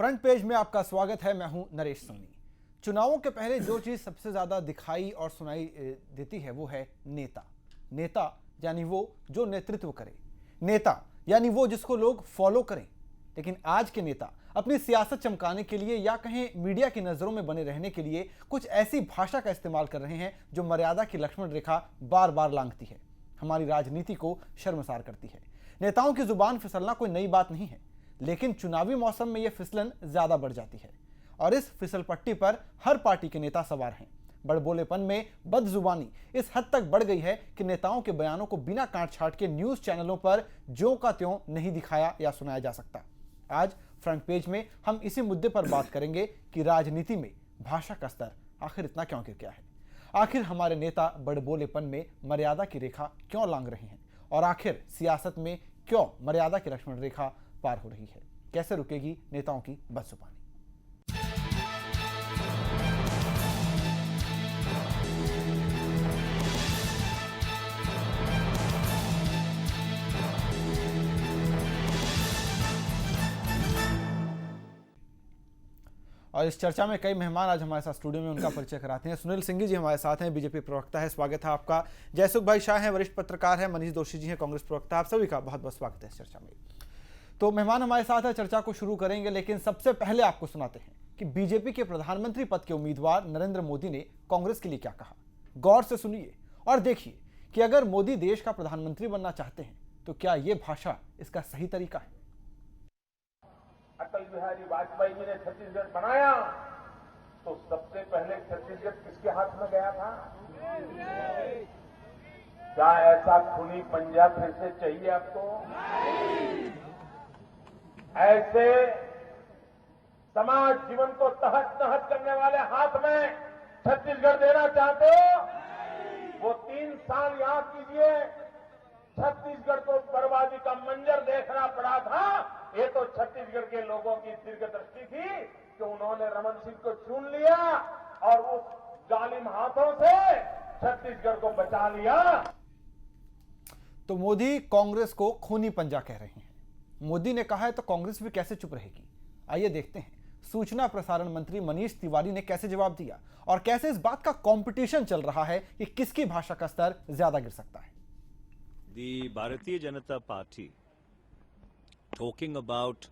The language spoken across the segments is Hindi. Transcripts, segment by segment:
फ्रंट पेज में आपका स्वागत है। मैं हूं नरेश सोनी। चुनावों के पहले जो चीज सबसे ज्यादा दिखाई और सुनाई देती है वो है नेता। नेता यानी वो जो नेतृत्व करे, नेता यानी वो जिसको लोग फॉलो करें। लेकिन आज के नेता अपनी सियासत चमकाने के लिए या कहें मीडिया की नजरों में बने रहने के लिए कुछ ऐसी भाषा का इस्तेमाल कर रहे हैं जो मर्यादा की लक्ष्मण रेखा बार बार लांघती है, हमारी राजनीति को शर्मसार करती है। नेताओं की जुबान फिसलना कोई नई बात नहीं है, लेकिन चुनावी मौसम में यह फिसलन ज्यादा बढ़ जाती है और इस फिसल पट्टी पर हर पार्टी के नेता सवार हैं। बड़बोलेपन में बदजुबानी इस हद तक बढ़ गई है कि नेताओं के बयानों को बिना काट छाट के न्यूज चैनलों पर ज्यों का त्यों नहीं दिखाया या सुनाया जा सकता। आज फ्रंट पेज में हम इसी मुद्दे पर बात करेंगे कि राजनीति में भाषा का स्तर आखिर इतना क्यों गिर गया है, आखिर हमारे नेता बड़बोलेपन में मर्यादा की रेखा क्यों लांघ रहे हैं और आखिर सियासत में क्यों मर्यादा की लक्ष्मण रेखा पार हो रही है। कैसे रुकेगी नेताओं की बदजुबानी। और इस चर्चा में कई मेहमान आज हमारे साथ स्टूडियो में, उनका परिचय कराते हैं। सुनील सिंघी जी हमारे साथ हैं, बीजेपी प्रवक्ता है, स्वागत है आपका। जयसुख भाई शाह हैं, वरिष्ठ पत्रकार हैं। मनीष दोशी जी हैं, कांग्रेस प्रवक्ता। आप सभी का बहुत बहुत स्वागत है इस चर्चा में। तो मेहमान हमारे साथ है, चर्चा को शुरू करेंगे, लेकिन सबसे पहले आपको सुनाते हैं कि बीजेपी के प्रधानमंत्री पद के उम्मीदवार नरेंद्र मोदी ने कांग्रेस के लिए क्या कहा। गौर से सुनिए और देखिए कि अगर मोदी देश का प्रधानमंत्री बनना चाहते हैं तो क्या यह भाषा इसका सही तरीका है। अटल बिहारी वाजपेयी जी ने छत्तीसगढ़ बनाया तो सबसे पहले छत्तीसगढ़ किसके हाथ में गया था? क्या ऐसा खूनी पंजा फिर से चाहिए आपको? ऐसे समाज जीवन को तहस नहस करने वाले हाथ में छत्तीसगढ़ देना चाहते हो? वो 3 साल याद कीजिए, छत्तीसगढ़ को बर्बादी का मंजर देखना पड़ा था। ये तो छत्तीसगढ़ के लोगों की दीर्घदृष्टि थी कि उन्होंने रमन सिंह को चुन लिया और उस जालिम हाथों से छत्तीसगढ़ को बचा लिया। तो मोदी कांग्रेस को खूनी पंजा कह रहे हैं। मोदी ने कहा है तो कांग्रेस भी कैसे चुप रहेगी। आइए देखते हैं सूचना प्रसारण मंत्री मनीष तिवारी ने कैसे जवाब दिया और कैसे इस बात का कंपटीशन चल रहा है कि किसकी भाषा का स्तर ज्यादा गिर सकता है। Bharatiya Janata party talking about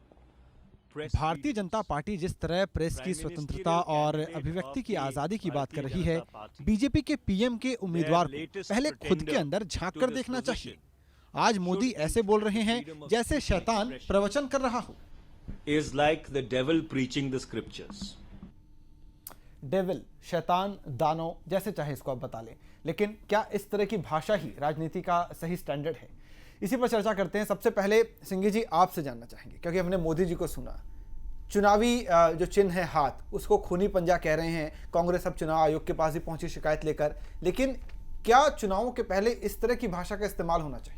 Bharatiya Janata party जिस तरह प्रेस की स्वतंत्रता और अभिव्यक्ति की आजादी की बात कर रही है, बीजेपी के पीएम के उम्मीदवार को पहले खुद के अंदर झांक कर देखना चाहिए। आज मोदी ऐसे बोल रहे हैं जैसे शैतान प्रवचन कर रहा हो। Is like the devil preaching the scriptures. Devil, शैतान, दानव, जैसे चाहे इसको आप बता लें, लेकिन क्या इस तरह की भाषा ही राजनीति का सही स्टैंडर्ड है? इसी पर चर्चा करते हैं। सबसे पहले सिंघी जी आपसे जानना चाहेंगे, क्योंकि हमने मोदी जी को सुना, चुनावी जो चिन्ह है हाथ, उसको खूनी पंजा कह रहे हैं। कांग्रेस अब चुनाव आयोग के पास भी पहुंची शिकायत लेकर, लेकिन क्या चुनावों के पहले इस तरह की भाषा का इस्तेमाल होना चाहिए?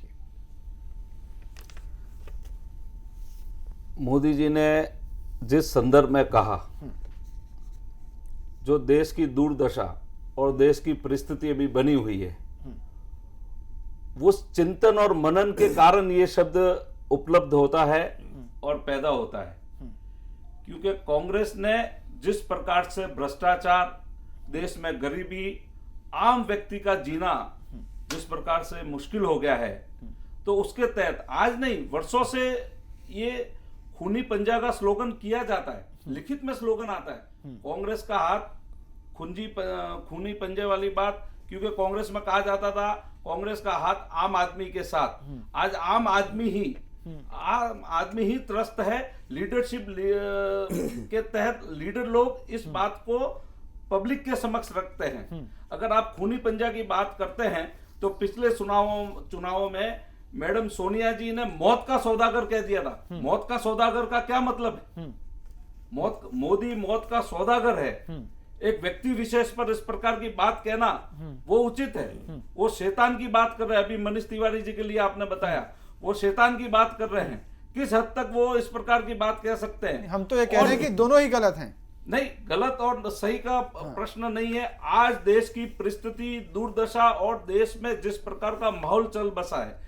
मोदी जी ने जिस संदर्भ में कहा, जो देश की दुर्दशा और देश की परिस्थिति अभी बनी हुई है, वो चिंतन और मनन के कारण ये शब्द उपलब्ध होता है और पैदा होता है। क्योंकि कांग्रेस ने जिस प्रकार से भ्रष्टाचार, देश में गरीबी, आम व्यक्ति का जीना जिस प्रकार से मुश्किल हो गया है, तो उसके तहत आज नहीं वर्षों से ये खूनी पंजा का स्लोगन किया जाता है। लिखित में स्लोगन आता है कांग्रेस का हाथ खूनी पंजे वाली बात, क्योंकि कांग्रेस में कहा जाता था कांग्रेस का हाथ आम आदमी के साथ। आज आम आदमी ही त्रस्त है। लीडरशिप के तहत लीडर लोग इस बात को पब्लिक के समक्ष रखते हैं। अगर आप खूनी पंजा की बात करते हैं तो पिछले चुनावों में मैडम सोनिया जी ने मौत का सौदागर कह दिया था। मौत का सौदागर का क्या मतलब है? मोदी मौत का सौदागर है। एक व्यक्ति विशेष पर इस प्रकार की बात कहना वो उचित है। वो शैतान की बात कर रहे हैं। अभी मनीष तिवारी जी के लिए आपने बताया, वो शैतान की बात कर रहे हैं। किस हद तक वो इस प्रकार की बात कह सकते हैं? हम तो ये कह रहे हैं कि दोनों ही गलत हैं। नहीं, गलत और सही का प्रश्न नहीं है। आज देश की परिस्थिति, दुर्दशा और देश में जिस प्रकार का माहौल चल बसा है,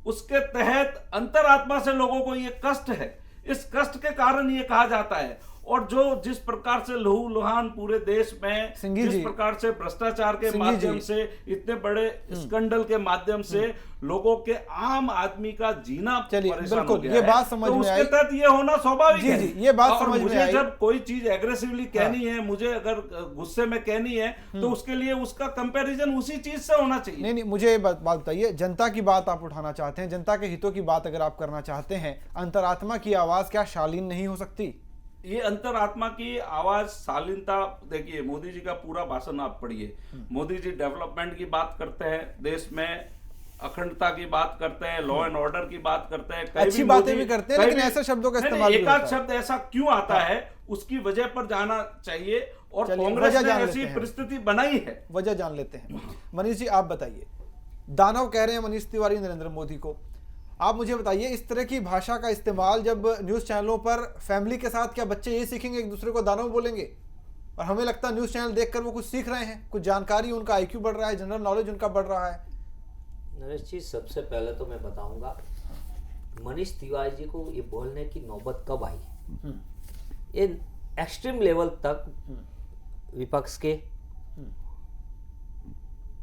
उसके तहत अंतरात्मा से लोगों को ये कष्ट है। इस कष्ट के कारण ये कहा जाता है और जो जिस प्रकार से लहू लुहान पूरे देश में, सिंघी जिस जी। प्रकार से भ्रष्टाचार के सिंघी माध्यम जी। से, इतने बड़े स्कैंडल के माध्यम से लोगों के आम आदमी का जीना चलिए, परेशान हो बिल्कुल, गया ये है, बात समझ तो में उसके आई। तहत ये होना स्वाभाविक जी, है। जी, ये बात और समझ में मुझे आई। जब कोई चीज एग्रेसिवली कहनी है, मुझे अगर गुस्से में कहनी है, तो उसके लिए उसका कंपैरिजन उसी चीज से होना चाहिए। नहीं, मुझे बात बताइए, जनता की बात आप उठाना चाहते हैं, जनता के हितों की बात अगर आप करना चाहते हैं, अंतरात्मा की आवाज क्या शालीन नहीं हो सकती? ये अंतरात्मा की आवाज शालीनता, देखिए मोदी जी का पूरा भाषण आप पढ़िए। मोदी जी डेवलपमेंट की बात करते हैं, देश में अखंडता की बात करते हैं, लॉ एंड ऑर्डर की बात करते हैं, कहीं अच्छी बातें भी करते हैं, कहीं लेकिन भी- ऐसे शब्दों का नहीं, इस्तेमाल भी एक आध होता है। शब्द ऐसा क्यों आता है, उसकी वजह पर जाना चाहिए। और चलिए, कांग्रेस वजह ने जान ऐसी लेते हैं। परिस्थिति बनाई है। वजह जान लेते हैं। मनीष जी, आप बताइए, दानव कह रहे हैं मनीष तिवारी नरेंद्र मोदी को। आप मुझे बताइए, इस तरह की भाषा का इस्तेमाल जब न्यूज़ चैनलों पर फैमिली के साथ, क्या बच्चे ये सीखेंगे एक दूसरे को दानव बोलेंगे? और हमें लगता है न्यूज़ चैनल देखकर वो कुछ सीख रहे हैं, कुछ जानकारी, उनका आईक्यू बढ़ रहा है, जनरल नॉलेज उनका बढ़ रहा है। नरेश जी, सबसे पहले तो मैं बताऊंगा मनीष तिवारी जी को ये बोलने की नौबत कब आई। ये एक्सट्रीम लेवल तक विपक्ष के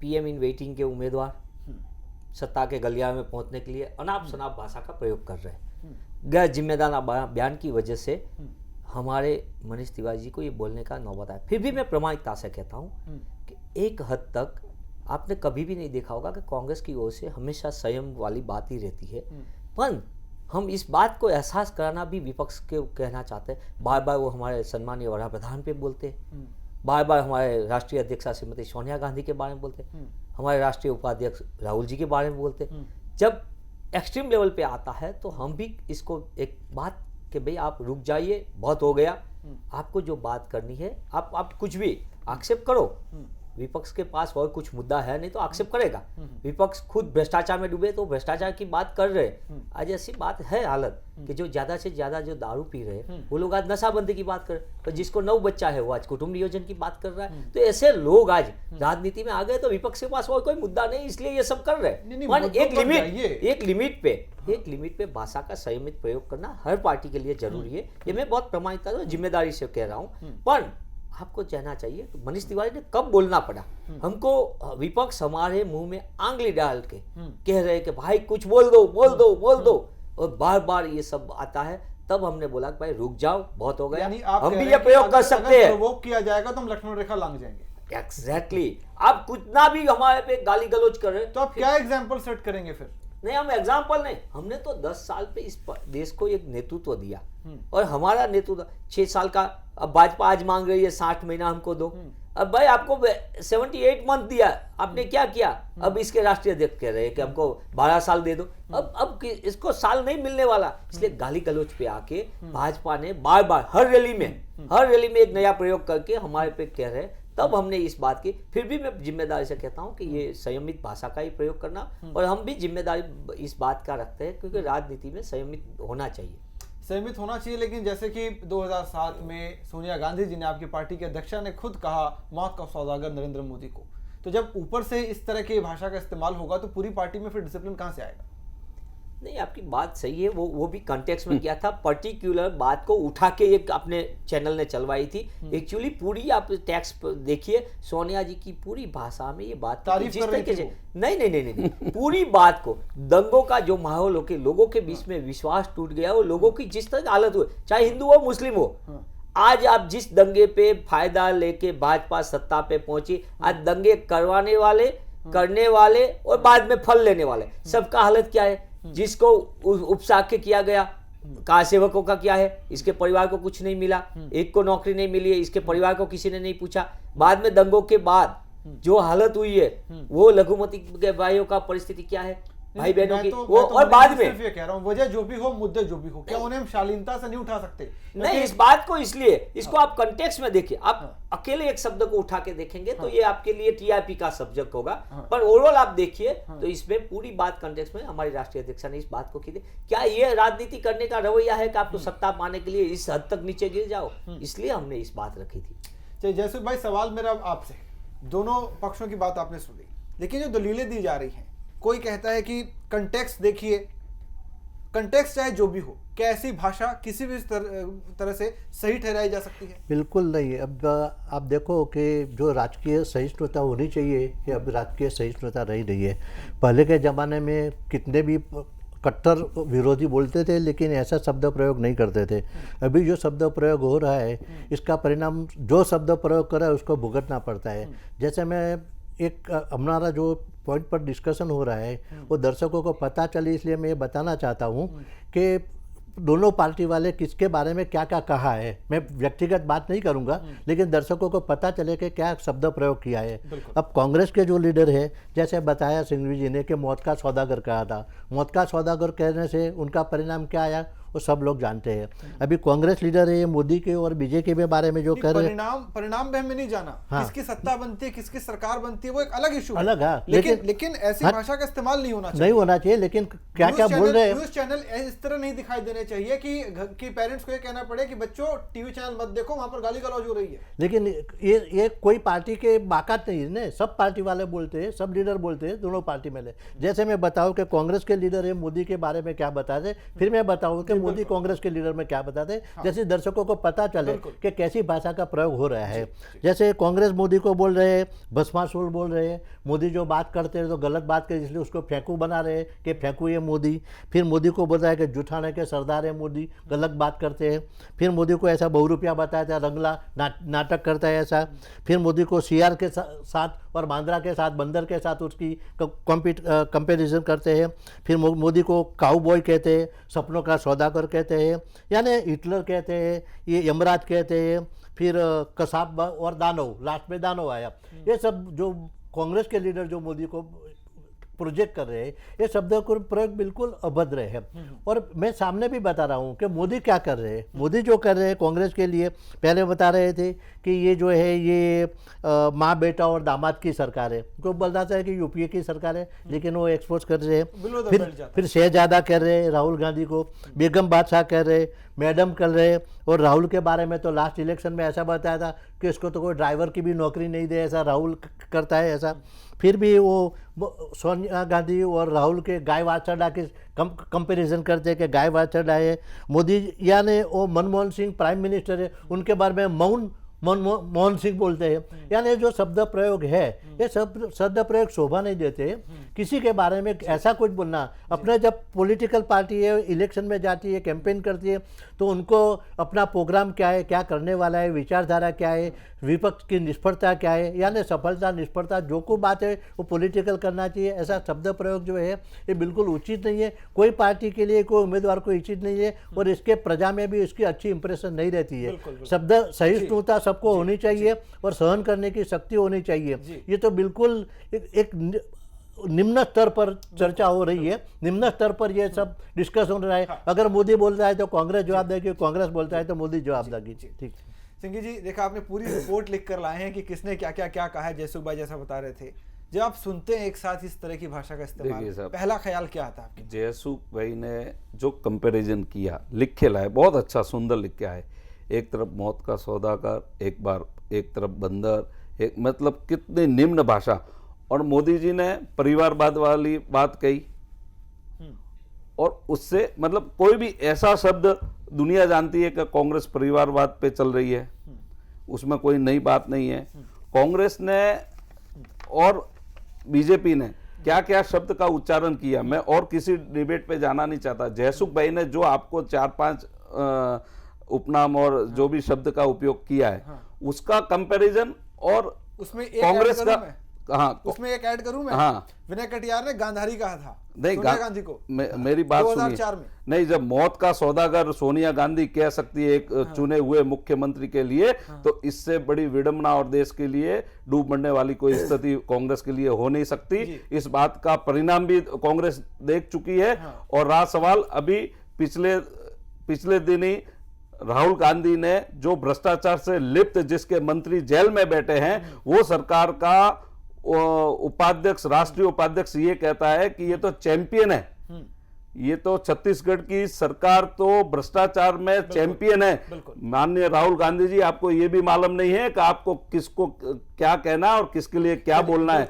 पीएम इन वेटिंग के उम्मीदवार सत्ता के गलियारे में पहुंचने के लिए अनाप शनाप भाषा का प्रयोग कर रहे हैं। गैर जिम्मेदार बयान की वजह से हमारे मनीष तिवारी जी को ये बोलने का नौबत आया। फिर भी मैं प्रामाणिकता से कहता हूँ कि एक हद तक आपने कभी भी नहीं देखा होगा कि कांग्रेस की ओर से हमेशा संयम वाली बात ही रहती है, पर हम इस बात को एहसास कराना भी विपक्ष के कहना चाहते हैं। बार बार वो हमारे सम्मानीय वड़ा प्रधान पे बोलते हैं, बार बार हमारे राष्ट्रीय अध्यक्षा श्रीमती सोनिया गांधी के बारे में बोलते हैं, हमारे राष्ट्रीय उपाध्यक्ष राहुल जी के बारे में बोलते हैं। जब एक्सट्रीम लेवल पे आता है तो हम भी इसको एक बात कि भाई आप रुक जाइए, बहुत हो गया, आपको जो बात करनी है आप कुछ भी आक्षेप करो। विपक्ष के पास और कुछ मुद्दा है नहीं तो आक्षेप करेगा। विपक्ष खुद भ्रष्टाचार में डूबे तो भ्रष्टाचार की बात कर रहे हैं। आज ऐसी बात है हालत कि जो ज्यादा से ज्यादा जो दारू पी रहे हैं वो लोग आज नशाबंदी की बात कर रहे हैं, तो जिसको 9 बच्चा है वो आज कुटुंब नियोजन की बात कर रहा है। तो ऐसे लोग आज राजनीति में आ गए तो विपक्ष के पास और कोई मुद्दा नहीं, इसलिए ये सब कर रहे हैं। पर एक लिमिट पे भाषा का संयमित प्रयोग करना हर पार्टी के लिए जरूरी है। ये मैं बहुत प्रामाणिकता और जिम्मेदारी से कह रहा हूँ। पर आपको कहना चाहिए तो मनीष तिवारी ने कब बोलना पड़ा। हमको विपक्ष हमारे मुंह में आंगली डाल के कह रहे कि भाई कुछ बोल दो, और बार बार ये सब आता है, तब हमने बोला कि भाई रुक जाओ, बहुत हो गया। यानी आप हम कह भी रहे ये हैं कि प्रयोग अगर- कर सकते अगर हैं। प्रोवोक किया जाएगा तो हम लक्ष्मण रेखा लांघ जाएंगे। एग्जैक्टली आप कितना भी हमारे पे गाली गलौज कर रहे तो आप क्या एग्जाम्पल सेट करेंगे फिर? नहीं, हम एग्जाम्पल नहीं, हमने तो 10 साल पे इस देश को एक नेतृत्व दिया और हमारा नेतृत्व 6 साल का। अब भाजपा आज मांग रही है 60 महीना हमको दो। अब भाई आपको 78 मंथ दिया, आपने क्या किया? अब इसके राष्ट्रीय अध्यक्ष कह रहे हैं कि हमको 12 साल दे दो। अब इसको साल नहीं मिलने वाला, इसलिए गाली गलौज पे आके भाजपा ने बार बार हर रैली में एक नया प्रयोग करके हमारे पे कह रहे हैं। तब हमने इस बात की, फिर भी मैं जिम्मेदारी से कहता हूं कि ये संयमित भाषा का ही प्रयोग करना, और हम भी जिम्मेदारी इस बात का रखते हैं क्योंकि राजनीति में संयमित होना चाहिए। सहमित होना चाहिए, लेकिन जैसे कि 2007 में सोनिया गांधी जी ने, आपकी पार्टी के अध्यक्षा ने खुद कहा मौत का सौदागर नरेंद्र मोदी को, तो जब ऊपर से इस तरह की भाषा का इस्तेमाल होगा तो पूरी पार्टी में फिर डिसिप्लिन कहां से आएगा? नहीं, आपकी बात सही है। वो भी कॉन्टेक्स्ट में किया था, पर्टिकुलर बात को उठा के एक अपने चैनल ने चलवाई थी। एक्चुअली पूरी आप टेक्स्ट देखिए, सोनिया जी की पूरी भाषा में ये बात तारीफ जिस कर रही तरीके थी से नहीं पूरी बात को, दंगों का जो माहौल हो के लोगों के बीच में विश्वास टूट गया, वो लोगों की जिस तरह हालत हुई, चाहे हिंदू हो मुस्लिम हो, आज आप जिस दंगे पे फायदा लेके भाजपा सत्ता पे पहुंची, आज दंगे करवाने वाले, करने वाले और बाद में फल लेने वाले, सबका हालत क्या है? जिसको उपसा के किया गया, कार सेवकों का क्या है? इसके परिवार को कुछ नहीं मिला, एक को नौकरी नहीं मिली है, इसके परिवार को किसी ने नहीं पूछा। बाद में दंगों के बाद जो हालत हुई है, वो लघुमती के भाइयों का परिस्थिति क्या है, भाई बहनों की, वो और बाद में सिर्फ ये कह रहा हूं, वजह जो भी हो, मुद्दे जो भी हो, क्या उन्हें हम शालीनता से नहीं उठा सकते? नहीं, इस बात को इसलिए इसको आप कंटेक्स्ट में देखिए। आप अकेले एक शब्द को उठा के देखेंगे तो ये आपके लिए टीआरपी का सब्जेक्ट होगा, पर ओवरऑल आप देखिए तो इसमें पूरी बात कंटेक्स्ट में हमारी राष्ट्रीय अध्यक्षा ने इस बात को की थी। क्या ये राजनीति करने का रवैया है कि आपको सत्ता पाने के लिए इस हद तक नीचे गिर जाओ? इसलिए हमने इस बात रखी थी। चलिए जयसुख भाई, सवाल मेरा आपसे, दोनों पक्षों की बात आपने सुनी, लेकिन जो दलीलें दी जा रही हैं, कोई कहता है कि कंटेक्स्ट देखिए, कंटेक्स्ट चाहे जो भी हो, क्या ऐसी भाषा किसी भी तरह से सही ठहराई जा सकती है? बिल्कुल नहीं। अब आप देखो कि जो राजकीय सहिष्णुता होनी चाहिए कि अब राजकीय सहिष्णुता रही नहीं है। पहले के ज़माने में कितने भी कट्टर विरोधी बोलते थे लेकिन ऐसा शब्द प्रयोग नहीं करते थे। अभी जो शब्द प्रयोग हो रहा है इसका परिणाम जो शब्द प्रयोग कर रहा है उसको भुगतना पड़ता है। जैसे मैं एक हमारा जो पॉइंट पर डिस्कशन हो रहा है वो दर्शकों को पता चले इसलिए मैं ये बताना चाहता हूँ कि दोनों पार्टी वाले किसके बारे में क्या क्या कहा है। मैं व्यक्तिगत बात नहीं करूंगा लेकिन दर्शकों को पता चले कि क्या शब्द प्रयोग किया है। अब कांग्रेस के जो लीडर है जैसे बताया सिंघवी जी ने कि मौत का सौदागर कहा था। मौत का सौदागर कहने से उनका परिणाम क्या आया वो सब लोग जानते हैं। अभी कांग्रेस लीडर है मोदी के और बीजेपी के बारे में जो कह रहे हैं परिणाम भी हमें नहीं जाना। हाँ। किसकी सत्ता बनती है किसकी सरकार बनती है वो एक अलग इशू है। अलग है लेकिन ऐसी भाषा का इस्तेमाल नहीं होना चाहिए। नहीं होना चाहिए। लेकिन क्या क्या बोल रहे हैं न्यूज चैनल इस तरह नहीं दिखाई देने चाहिए कि पेरेंट्स को ये कहना पड़े कि बच्चों टीवी चैनल मत देखो वहां पर गाली गलौज हो रही है। लेकिन ये कोई पार्टी के बाकात नहीं है। सब पार्टी वाले बोलते हैं, सब लीडर बोलते हैं, दोनों पार्टी में। जैसे मैं बताऊं कि कांग्रेस के लीडर है मोदी के बारे में क्या बताते, फिर मैं बताऊं कि मोदी कांग्रेस के लीडर में क्या बताते, जैसे दर्शकों को पता चले कि कैसी भाषा का प्रयोग हो रहा है। जैसे कांग्रेस मोदी को बोल रहे हैं भस्मासुर बोल रहे हैं। मोदी जो बात करते हैं तो गलत बात करते इसलिए उसको फेंकू बना रहे हैं कि फेंकू ये मोदी। फिर मोदी को बोल रहा है कि जुठाने के सरदार है मोदी, गलत बात करते हैं। फिर मोदी को ऐसा बहुरूपिया बताया था, रंगला नाटक करता है ऐसा। फिर मोदी को सीआर के साथ और बांद्रा के साथ, बंदर के साथ उसकी कंपेरिजन करते हैं। फिर मोदी को काउबॉय कहते हैं, सपनों का सौदागर कहते हैं, यानी हिटलर कहते हैं, ये यमराज कहते हैं। फिर कसाब और दानव, लास्ट में दानव आया। ये सब जो कांग्रेस के लीडर जो मोदी को प्रोजेक्ट कर रहे हैं ये शब्दों का प्रयोग बिल्कुल अभद्र है। और मैं सामने भी बता रहा हूँ कि मोदी क्या कर रहे हैं। मोदी जो कर रहे हैं कांग्रेस के लिए पहले बता रहे थे कि ये जो है ये माँ बेटा और दामाद की सरकार है। को बोलना चाहिए कि यूपीए की सरकार है लेकिन वो एक्सपोज कर रहे हैं। फिर शहजादा कह रहे हैं राहुल गांधी को, बेगम बादशाह कह रहे, मैडम कर रहे। और राहुल के बारे में तो लास्ट इलेक्शन में ऐसा बताया था कि इसको तो कोई ड्राइवर की भी नौकरी नहीं दे, ऐसा राहुल करता है ऐसा। फिर भी वो सोनिया गांधी और राहुल के गाय वाचड़ा के कंपैरिजन करते हैं कि गाय वाचड़ा है। मोदी यानी वो मनमोहन सिंह प्राइम मिनिस्टर है उनके बारे में मोहन सिंह बोलते हैं। यानी जो शब्द प्रयोग है ये शब्द प्रयोग शोभा नहीं देते। किसी के बारे में ऐसा कुछ बोलना, अपने जब पॉलिटिकल पार्टी है इलेक्शन में जाती है कैंपेन करती है तो उनको अपना प्रोग्राम क्या है, क्या करने वाला है, विचारधारा क्या है, विपक्ष की निष्फलता क्या है, यानी सफलता निष्फलता जो कोई बात है वो पॉलिटिकल करना चाहिए। ऐसा शब्द प्रयोग जो है ये बिल्कुल उचित नहीं है। कोई पार्टी के लिए कोई उम्मीदवार को उचित नहीं है और इसके प्रजा में भी इसकी अच्छी इंप्रेशन नहीं रहती है। शब्द सहिष्णुता सबको होनी चाहिए और सहन करने की शक्ति होनी चाहिए। ये तो बिल्कुल एक निम्न स्तर पर चर्चा हो रही है, निम्न स्तर पर ये सब डिस्कस हो रहा है। अगर मोदी बोल रहा है तो कांग्रेस जवाब देगी, कांग्रेस बोलता है तो मोदी जवाब देगी। ठीक सिंघी जी, देखा आपने पूरी रिपोर्ट लिख कर लाए हैं कि किसने क्या क्या क्या कहा है। जयसुख भाई जैसा बता रहे थे, जब आप सुनते हैं एक साथ इस तरह की भाषा का इस्तेमाल, पहला ख्याल क्या आता है आपके? जयसुख भाई ने जो कंपैरिजन किया, लिख के लाए, बहुत अच्छा सुंदर लिख के आए। एक तरफ मौत का सौदागर, एक तरफ बंदर, एक मतलब कितनी निम्न भाषा। और मोदी जी ने परिवारवाद वाली बात कही और उससे मतलब कोई भी ऐसा शब्द दुनिया जानती है कि कांग्रेस परिवारवाद पे चल रही है, उसमें कोई नई बात नहीं है। कांग्रेस ने और बीजेपी ने क्या क्या शब्द का उच्चारण किया, मैं और किसी डिबेट पे जाना नहीं चाहता। जयसुख भाई ने जो आपको 4-5 उपनाम और जो भी शब्द का उपयोग किया है उसका कंपैरिजन और उसमें कांग्रेस का उसमें एक ऐड करूं मैं। विनय कटियार ने गांधारी कहा था सोनिया गांधी को। मेरी बात 2004 में नहीं, जब मौत का सौदागर सोनिया गांधी कह सकती है एक चुने हुए मुख्यमंत्री के लिए, तो इससे बड़ी विडंबना और देश के लिए डूब मरने वाली कोई स्थिति कांग्रेस के लिए हो नहीं सकती। इस बात का परिणाम भी कांग्रेस देख चुकी है। और रहा सवाल अभी पिछले दिन ही राहुल गांधी ने जो भ्रष्टाचार से लिप्त जिसके मंत्री जेल में बैठे हैं, वो सरकार का उपाध्यक्ष, राष्ट्रीय उपाध्यक्ष ये कहता है कि ये तो चैंपियन है, ये तो छत्तीसगढ़ की सरकार तो भ्रष्टाचार में चैंपियन है। बिल्कुल। माननीय राहुल गांधी जी, आपको ये भी मालूम नहीं है कि आपको किसको क्या कहना और किसके लिए क्या बोलना है।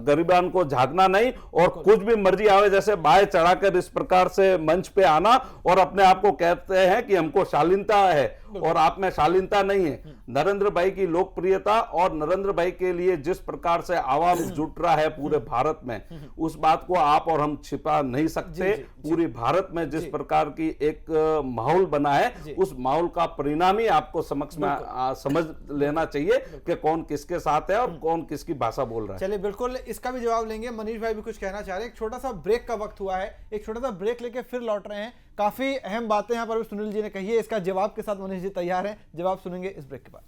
गरीबान को झांकना नहीं और कुछ भी मर्जी आवे जैसे बाय चढ़ाकर इस प्रकार से मंच पे आना और अपने आप को कहते हैं कि हमको शालीनता है और आप में शालीनता नहीं है। नरेंद्र भाई की लोकप्रियता और नरेंद्र भाई के लिए जिस प्रकार से आवाम जुट रहा है पूरे भारत में, उस बात को आप और हम छिपा नहीं सकते। पूरी भारत में जिस प्रकार की एक माहौल बना है, उस माहौल का परिणाम ही आपको समक्ष में समझ लेना चाहिए कि कौन किसके साथ है और कौन किसकी भाषा बोल रहा है। चलिए बिल्कुल इसका भी जवाब लेंगे। मनीष भाई भी कुछ कहना चाह रहे हैं। एक छोटा सा ब्रेक का वक्त हुआ है, एक छोटा सा ब्रेक लेके फिर लौट रहे हैं। काफी अहम बातें यहाँ पर सुनील जी ने कही है, इसका जवाब के साथ मनीष जी तैयार हैं। जवाब सुनेंगे इस ब्रेक के बाद।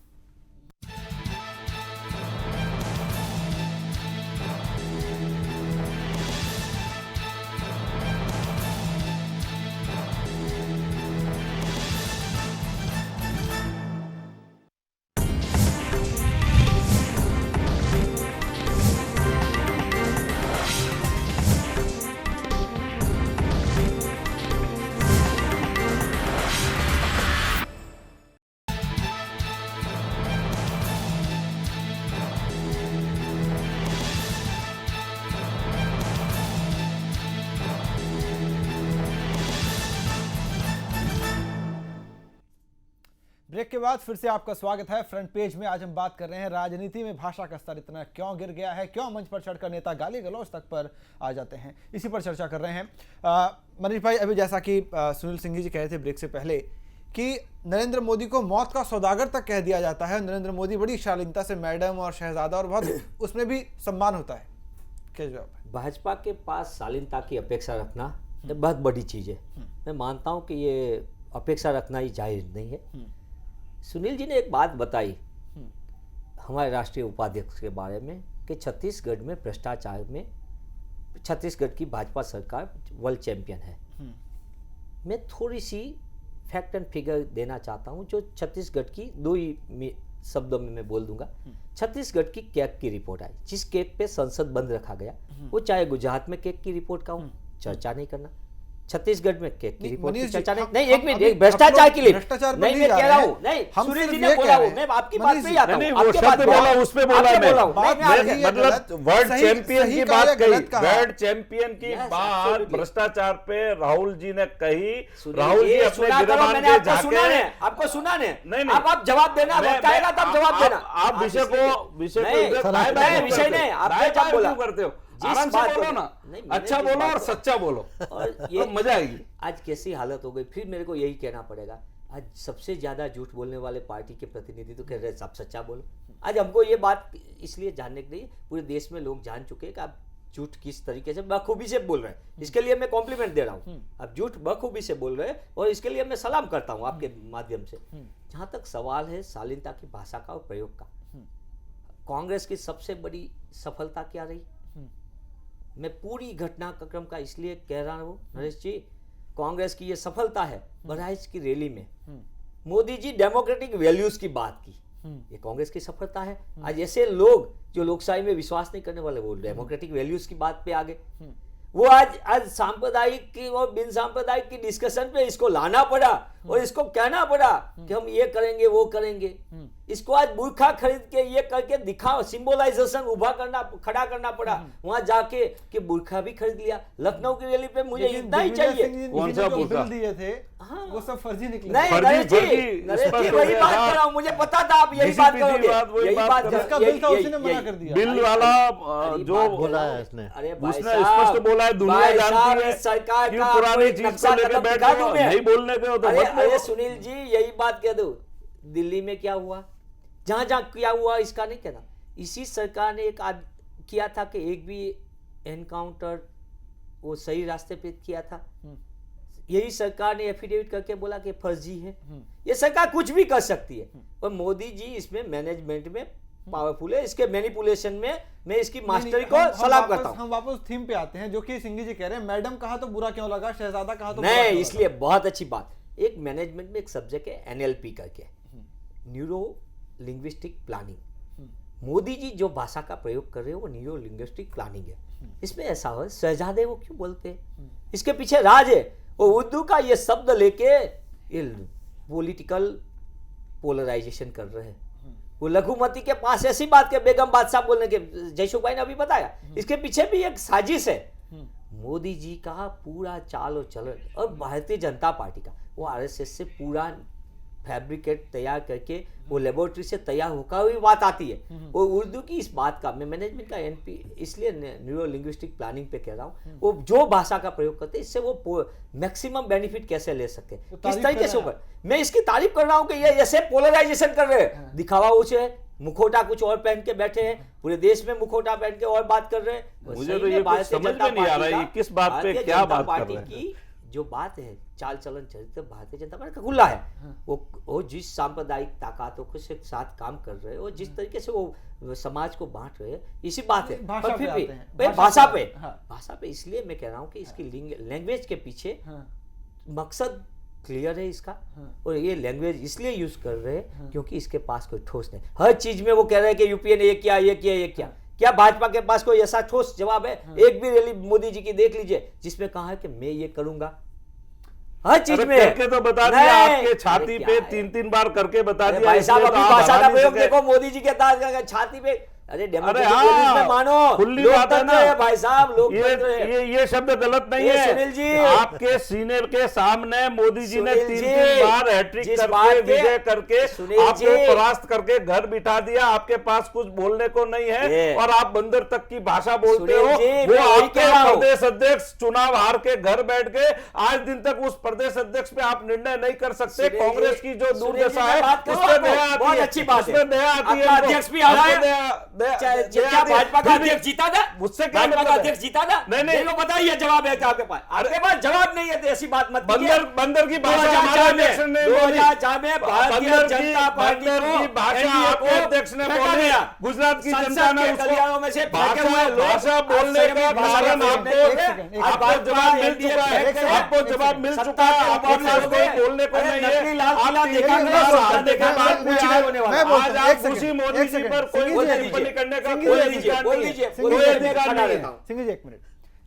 ब्रेक के बाद फिर से आपका स्वागत है फ्रंट पेज में। आज हम बात कर रहे हैं राजनीति में भाषा का स्तर इतना क्यों गिर गया है, क्यों मंच पर चढ़कर नेता गाली गलौज तक पर आ जाते हैं, इसी पर चर्चा कर रहे हैं। मनीष भाई, अभी जैसा कि सुनील सिंह जी कह रहे थे ब्रेक से पहले कि नरेंद्र मोदी को मौत का सौदागर तक कह दिया जाता है। नरेंद्र मोदी बड़ी शालीनता से मैडम और शहजादा और बहुत उसमें भी सम्मान होता है। क्या जवाब है? भाजपा के पास शालीनता की अपेक्षा रखना ये बहुत बड़ी चीज़ है। मैं मानता हूँ कि ये अपेक्षा रखना ही जायज़ नहीं है। सुनील जी ने एक बात बताई हमारे राष्ट्रीय उपाध्यक्ष के बारे में कि छत्तीसगढ़ में भ्रष्टाचार में छत्तीसगढ़ की भाजपा सरकार वर्ल्ड चैंपियन है। मैं थोड़ी सी फैक्ट एंड फिगर देना चाहता हूं जो छत्तीसगढ़ की दो ही शब्दों में मैं बोल दूंगा। छत्तीसगढ़ की कैग की रिपोर्ट आई, जिस कैग पे संसद बंद रखा गया, वो चाहे गुजरात में कैग की रिपोर्ट का हो, चर्चा नहीं करना। छत्तीसगढ़ में कैग की रिपोर्ट की चर्चा नहीं। एक मिनट, भ्रष्टाचार के लिए नहीं, मैं कह रहा हूँ नहीं, सुनील जी ने बोला हूँ, मैं आपकी बात पे ही आता हूँ। वो शब्द बोला, उस पे बोला मैं, मतलब वर्ल्ड चैंपियन की बात कही, वर्ल्ड चैंपियन की बात भ्रष्टाचार पे राहुल जी ने कही। राहुल जी अपने गिरबान के झांके, आपको सुना नहीं, नहीं, आप जवाब देना, वक्त आएगा तब जवाब देना। आप विषय को विषय नहीं, आप बोला करते हो, आराम से बोलो ना, अच्छा बोलो और सच्चा बोलो और ये तो मजा आएगी। आज कैसी हालत हो गई, फिर मेरे को यही कहना पड़ेगा। आज सबसे ज्यादा झूठ बोलने वाले पार्टी के प्रतिनिधि तो कह रहे हैं सब सच्चा बोलो। आज हमको ये बात इसलिए जानने के लिए पूरे देश में लोग जान चुके हैं कि आप झूठ किस तरीके से बखूबी से बोल रहे हैं। इसके लिए मैं कॉम्प्लीमेंट दे रहा हूँ, आप झूठ बखूबी से बोल रहे हैं और इसके लिए मैं सलाम करता हूँ आपके माध्यम से। जहां तक सवाल है शालीनता की भाषा का और प्रयोग का, कांग्रेस की सबसे बड़ी सफलता क्या रही? मैं पूरी घटनाक्रम का इसलिए कह रहा हूँ नरेश जी, कांग्रेस की ये सफलता है। बहराइच की रैली में मोदी जी डेमोक्रेटिक वैल्यूज की बात की, ये कांग्रेस की सफलता है। आज ऐसे लोग जो लोकशाही में विश्वास नहीं करने वाले वो डेमोक्रेटिक वैल्यूज की बात पे आ गए। वो आज सांप्रदायिक की और बिन सांप्रदायिक की डिस्कशन पे इसको लाना पड़ा और इसको कहना पड़ा कि हम ये करेंगे वो करेंगे। इसको आज बुरखा खरीद के ये करके दिखा, सिंबलाइजेशन खड़ा करना पड़ा वहां जाके कि बुरखा भी खरीद लिया। लखनऊ की रैली पे मुझे इतना ही चाहिए। कौन सा बुरखा दिए थे वो सब फर्जी निकले। नहीं नरेश जी वही बात कर रहा हूँ, मुझे पता था आप यही बात करोगे। यही बात जिसका बिल था उसने मना कर दिया। बिल वाला जो बोला है इसने, अरे उसने स्पष्ट बोला है, दुनिया जानती है सरकार क्यों पुरानी चीज को लेकर बैठ रहे हो, नहीं बोलने के हो तो मत बोलो। अरे सुनील जी यही बात कह दो, दिल्ली में क्या हुआ, जहां जहां क्या हुआ इसका नहीं कहना। इसी सरकार ने एक किया था कि एक भी एनकाउंटर वो सही रास्ते पे किया था। यही सरकार ने एफिडेविट करके बोला कि फर्जी है। ये सरकार कुछ भी कर सकती है और मोदी जी इसमें मैनेजमेंट में पावरफुल है। इसके मैनिपुलेशन में मैं इसकी मास्टरी को सलाम करता हूं। हम वापस थीम पे आते हैं जो कि सिंघी जी कह रहे हैं, मैडम कहा तो बुरा क्यों लगा, शहजादा कहा तो नहीं, इसलिए बहुत अच्छी बात। एक मैनेजमेंट में एक सब्जेक्ट है NLP करके, neuro linguistic planning. Modi ji जो भाषा का प्रयोग कर रहे हैं वो न्यूरो लिंग्विस्टिक प्लानिंग है। इसमें ऐसा हो शहजादे वो क्यों बोलते हैं, इसके पीछे राज है। वो उर्दू का ये शब्द लेके ये पॉलिटिकल पोलराइजेशन कर रहे हैं। वो लघुमती के पास ऐसी बात के बेगम बादशाह बोलने के, जयसुख भाई ने अभी बताया, इसके पीछे भी एक साजिश है। मोदी जी का पूरा चाल और चलन और भारतीय जनता पार्टी का, वो आरएसएस से पूरा फैब्रिकेट तैयार करके वो लेबोरेटरी से तैयार होकर हुई बात आती है। वो उर्दू की इस बात का मैं मैनेजमेंट का एनपी इसलिए न्यूरो लिंग्विस्टिक प्लानिंग पे कह रहा हूँ, वो जो भाषा का प्रयोग करते हैं इससे वो मैक्सिमम बेनिफिट कैसे ले सके, किस तरीके से ऊपर। मैं इसकी तारीफ कर रहा हूँ कि ये ऐसे पोलराइजेशन कर रहे हैं, दिखावा ऊंचे है, मुखोटा कुछ और पहन के बैठे हैं, पूरे देश में मुखोटा पहन के और बात कर रहे हैं। मुझे तो ये कुछ समझ में नहीं आ रहा है ये किस बात पे क्या बात कर रहे हैं। की जो बात है चाल चलन चरित्र भारतीय जनता पार्टी का खुला है। वो जिस सांप्रदायिक ताकतों के साथ काम कर रहे हैं और जिस तरीके से वो समाज को बांट रहे हैं, इसी बात है। भाषा पर फिर पे भी आते हैं। भाषा पे हाँ। भाषा पे इसलिए मैं कह रहा हूँ कि इसकी लैंग्वेज के पीछे मकसद क्लियर है इसका, और ये लैंग्वेज इसलिए यूज कर रहे हैं क्योंकि इसके पास कोई ठोस नहीं। हर चीज में वो कह रहे हैं कि यूपीए ने ये किया ये किया ये किया। क्या भाजपा के पास कोई ऐसा ठोस जवाब है? एक भी रैली मोदी जी की देख लीजिए जिसमें कहा है कि मैं ये करूंगा। हर चीज में करके तो बता दिया, आपके छाती पे 3-3 बार करके बता दिया। भाई साहब इसलिए तो अभी आप भाषा हरा का नहीं प्रयोग सके। देखो, मोदी जी के दांत छाती पे। अरे डेमोक्रेटिक हाँ, रूल्स में मानो, खुली बात है लोकतंत्र ना। है भाई साहब, लोकतंत्र है। ये शब्द गलत नहीं ये है। सुनील जी, आपके सीने के सामने मोदी जी ने सुनील 3-3 जी, बार हैट्रिक जिस करके बात के- विजय करके सुनील आपको जी, परास्त करके घर बिठा दिया। आपके पास कुछ बोलने को नहीं है ये- और आप बंदर तक की भाषा बोलते सुनील हो। जी, वो मैं वही आपके कह रहा हूं। प्रदेश अध्यक्ष चुनाव हार के घर बैठ के आज दिन तक उस प्रदेश अध्यक्ष पे आप निर्णय नहीं कर सकते। सुनील जी, कांग्रेस की जो सुनील जी, दुर्दशा मैं है बात करूं उसमें आपको, दया आती बहुत है। अच्छी बात है। उसमें दया आती है आपका इनको। अध्यक्ष भी हारा है। आपको दया- क्या भाजपा का अध्यक्ष जीता था? मुझसे क्या भाजपा का मतलब है? अध्यक्ष जीता था? नहीं। ये बताइए, जवाब है क्या आपके पास? आपके पास जवाब नहीं है तो ऐसी बात मत कीजिए। बंदर की भाषा हमारे अध्यक्ष ने बोली। 2004 में भारतीय बंदर जनता पार्टी बंदर को की भाषा NDA आपके को अध्यक्ष ने फेंका बोली। गया। गुजरात की संसद जनता ने के उसको गलियारों में से फेंके हुए लोग भाषा बोलने आज का से भाषा कारण का आपको प्रयोग नहीं आपको है। जवाब मिल NDA चुका है। फेंक रहे हैं। आपको जवाब मिल सत्ता चुका है। के आपके मुकाबले पास हो कोई गए। बोलने को अरे नहीं नकली है। लाल किला आप देखा तीन गया, बार साल देखा बात गया, कुछ नहीं होने वाला। मैं बोलता आज हूं, आप एक सेकंड, खुशी एक मोदी जी सेकंड। पर कोई सिंह जी, टिप्पणी करने का सिंह जी, कोई बोल अधिकार बोल नहीं है। दीजिए, सिंह बोल जी, दीजिए, एक मिनट, खड़ा रहता हूं। सिंह जी, एक मिनट।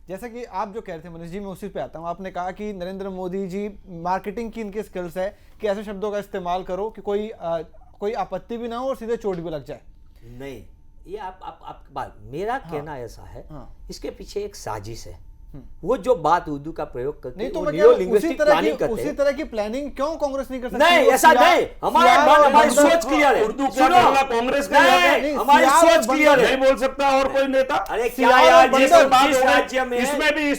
जैसा कि आप जो कह रहे थे मनीष जी, मैं उसी पे आता हूं। आपने कहा कि नरेंद्र मोदी जी मार्केटिंग की इनकी स्किल्स है कि ऐसे शब्दों का इस्तेमाल करो कि कोई आपत्ति भी ना हो और सीधे चोट भी लग जाए। नहीं, ये आपकी बात, मेरा कहना ऐसा है, हाँ। इसके पीछे एक साजिश है। वो जो बात उर्दू का प्रयोग करते नहीं हैं, तो वो मैं न्यूरो क्या उसी लिंग्विस्टिक तरह प्लानिंग की करते उसी हैं। तरह की प्लानिंग क्यों कांग्रेस नहीं कर सकती? नहीं, वो ऐसा सियार- नहीं। हमारी सियार और हमारी बंदर- सोच क्लियर है। उर्दू क्या सुनो, बोला कांग्रेस का यहाँ पे? नहीं, हमारी सियार और सोच क्लियर नहीं है। बोल सकता और कोई नेता। अरे क्या सियार यार, और जिस बंदर- जिस राज्य में इसमें भी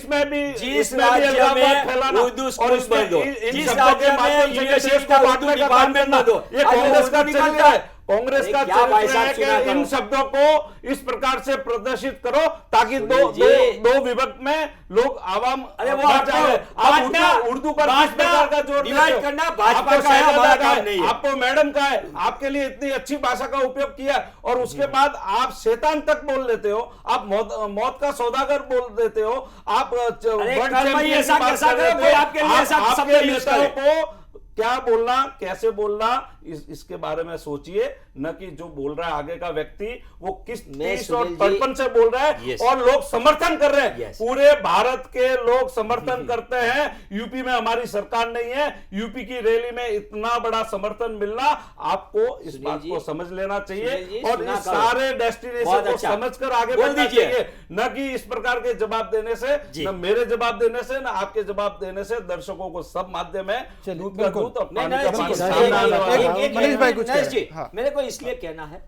जिस इसमें भी राज्य अलगाववाद में फैलाना उर्दू और स्कूल इसमें बंद हो, इन जिस शब्दों राज्य के में माध्यम से यूनिवर्सिटी देश को का बांटने उर्दू का काम डिपार्टमेंट करना। बंद हो। ये आज कांग्रेस का उर्दू निकल चरित्र गया। है। कांग्रेस अरे का क्या भाई चरित्र है साहब सुना कि इन करो। शब्दों को इस प्रकार से प्रदर्शित करो ताकि दो सुनील जी। दो विभक्त में लोग आवाम अरे वो बढ़ जाए। आप बांटना, उर्दू पर किस बांटना, प्रकार का जोर डिवाइड देते हो? करना भाजपा आपको का है, शहजादा हमारा का काम है, नहीं है। आपको मैडम का है, आपके लिए इतनी अच्छी भाषा का उपयोग किया और उसके बाद आप शैतान तक बोल लेते हो। आप मौत का सौदागर बोल देते हो। आप अरे वर्ल्ड कर्म ही चैंपियन ऐसा की बात कैसा कर रहे करो, थे। कोई आपके लिए ऐसा आप- शब्द आपके यूज नेताओं करे। को क्या बोलना, कैसे बोलना, इसके बारे में सोचिए, न कि जो बोल रहा है आगे का व्यक्ति वो किस मैं तीस और सुनील जी- तड़पन से बोल रहा है। Yes. और लोग समर्थन कर रहे हैं। Yes. पूरे भारत के लोग समर्थन करते हैं। यूपी में हमारी सरकार नहीं है, यूपी की रैली में इतना बड़ा समर्थन मिलना आपको इस सुनील बात जी, को समझ लेना सुनील चाहिए जी, और सुना इस करो। सारे डेस्टिनेशन बहुत को अच्छा। समझकर आगे बोल बढ़ना दीजिए। चाहिए, न कि इस प्रकार के जवाब देने से, जी। न मेरे जवाब देने से, न आपके जवाब देने से दर्शकों को सब माध्यम है चलिए, दूध का बिल्कुल। दूध और नहीं, पानी नहीं, का पानी जी, सामने आने वाला है। मनीष भाई कुछ कह नरेश रहे जी, हैं। हाँ। मेरे को इसलिए कहना है,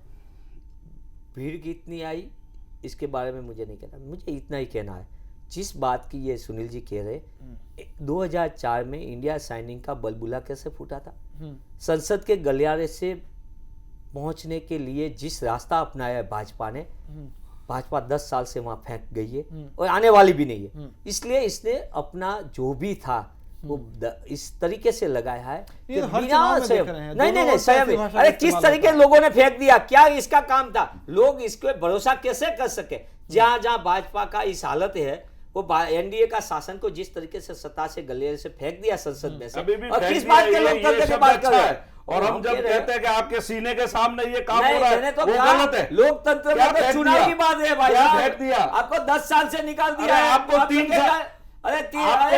भीड़ कितनी आई इसके बारे में मुझे नहीं कहना, मुझे इतना ही कहना है। जिस बात की ये सुनील जी कह रहे, 2004 में इंडिया साइनिंग का बलबुला कैसे फूटा था, संसद के गलियारे से पहुंचने के लिए जिस रास्ता अपनाया है भाजपा ने, भाजपा 10 साल से वहां फेंक गई है और आने वाली भी नहीं है। इसलिए इसने अपना जो भी था वो इस तरीके से लगाया है कि ये हर बिना चुनाव में संयम- देख रहे हैं, नहीं दोनों नहीं ओर से संयम ऐसी है। भाषा अरे का किस इस्तेमाल तरीके होता है। लोगों ने फेंक दिया, क्या इसका काम था, लोग इस पे भरोसा कैसे कर सके। जहां जहां भाजपा का इस हालत है, वो एनडीए का शासन को जिस तरीके से सत्ता से गलियारे से फेंक दिया संसद में से, अभी भी और फेंक किस दिया, बात के ये लोकतंत्र की शब्द बात कर अच्छा रहे है। हैं। और हम जब कहते हैं कि आपके सीने के सामने ये काम हो नहीं, रहा मैंने है, तो वो कहा, गलत है। लोकतंत्र क्या में तो फेंक चुनाव दिया? की बात है भाई क्या साहब। फेंक दिया? आपको 10 साल से निकाल दिया अरे है। आपको आप 3 कहते साल, हैं, अरे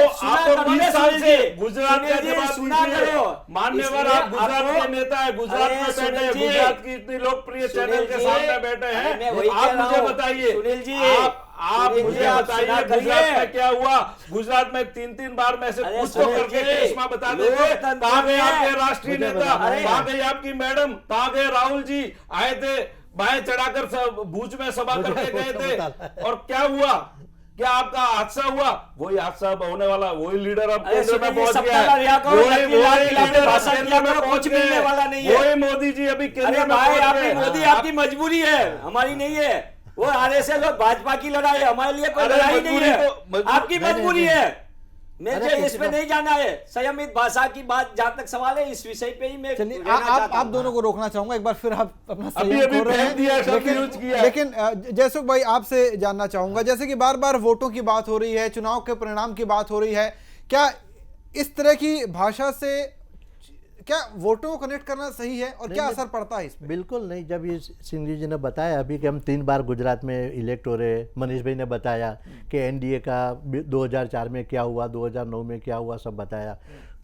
आपको 20 साल से गुजरात का जवाब सुना दीजिए। करो। मान्यवर इसलिए आप गुजरात आपको- के नेता है, गुजरात अरे में बैठे सुनील हैं, जी, गुजरात की इतनी लोकप्रिय सुनील चैनल के जी, सामने बैठे अरे मैं वही हैं। कह आप रहा मुझे हूं। बताइए, सुनील जी, आप सुनील जी, मुझे आप बताइए सुना गुजरात करिए। में क्या हुआ। गुजरात में 3-3 बार में से अरे कुछ तो सुनील करके जी, केसमा बता देते। लोकतंत्र कहाँ गए में- आपके राष्ट्रीय मुझे नेता, बताइए। कहाँ गई आपकी मैडम, कहाँ गए राहुल जी, आए थे बाएं चढ़ाकर भूज में सभा करके गए थे, और क्या हुआ? क्या आपका हादसा हुआ? वही हादसा अब होने वाला, वही लीडर अब अरे केंद्र में सुनील जी, पहुंच सबका गया रिहा है, करो, नकली लाल किला में लीडर भाषण केंद्र किया में करो, पहुंच कुछ गए मिलने हैं। वाला नहीं है। वही मोदी जी अभी केंद्र अरे में भाई, पहुंच आपकी गए। मोदी आपकी मजबूरी है, हमारी नहीं है। वो आरएसएस और भाजपा की लड़ाई है, हमारे लिए कोई अरे लड़ाई नहीं मजबूरी है। तो- आपकी नहीं, मजबूरी नहीं, है। मुझे अरे इसमें किसी को- नहीं जाना है। संयमित भाषा की बात जहां तक सवाल है, इस विषय पे ही मैं चलिए रहना आप चाहता आप हूं। दोनों को रोकना चाहूंगा एक बार, फिर आप अपना अभी संयम खो रहे फेंक हैं। दिया, शब्द लेकिन यूज किया है। लेकिन जयसुख भाई आपसे जानना चाहूंगा, जैसे कि बार बार वोटों की बात हो रही है, चुनाव के परिणाम की बात हो रही है, क्या इस तरह की भाषा से क्या वोटों को कनेक्ट करना सही है और क्या नहीं, असर पड़ता है इस पे? बिल्कुल नहीं। जब ये सिंह जी ने बताया अभी कि हम 3 बार गुजरात में इलेक्ट हो रहे, मनीष भाई ने बताया कि एनडीए का 2004 में क्या हुआ, 2009 में क्या हुआ, सब बताया।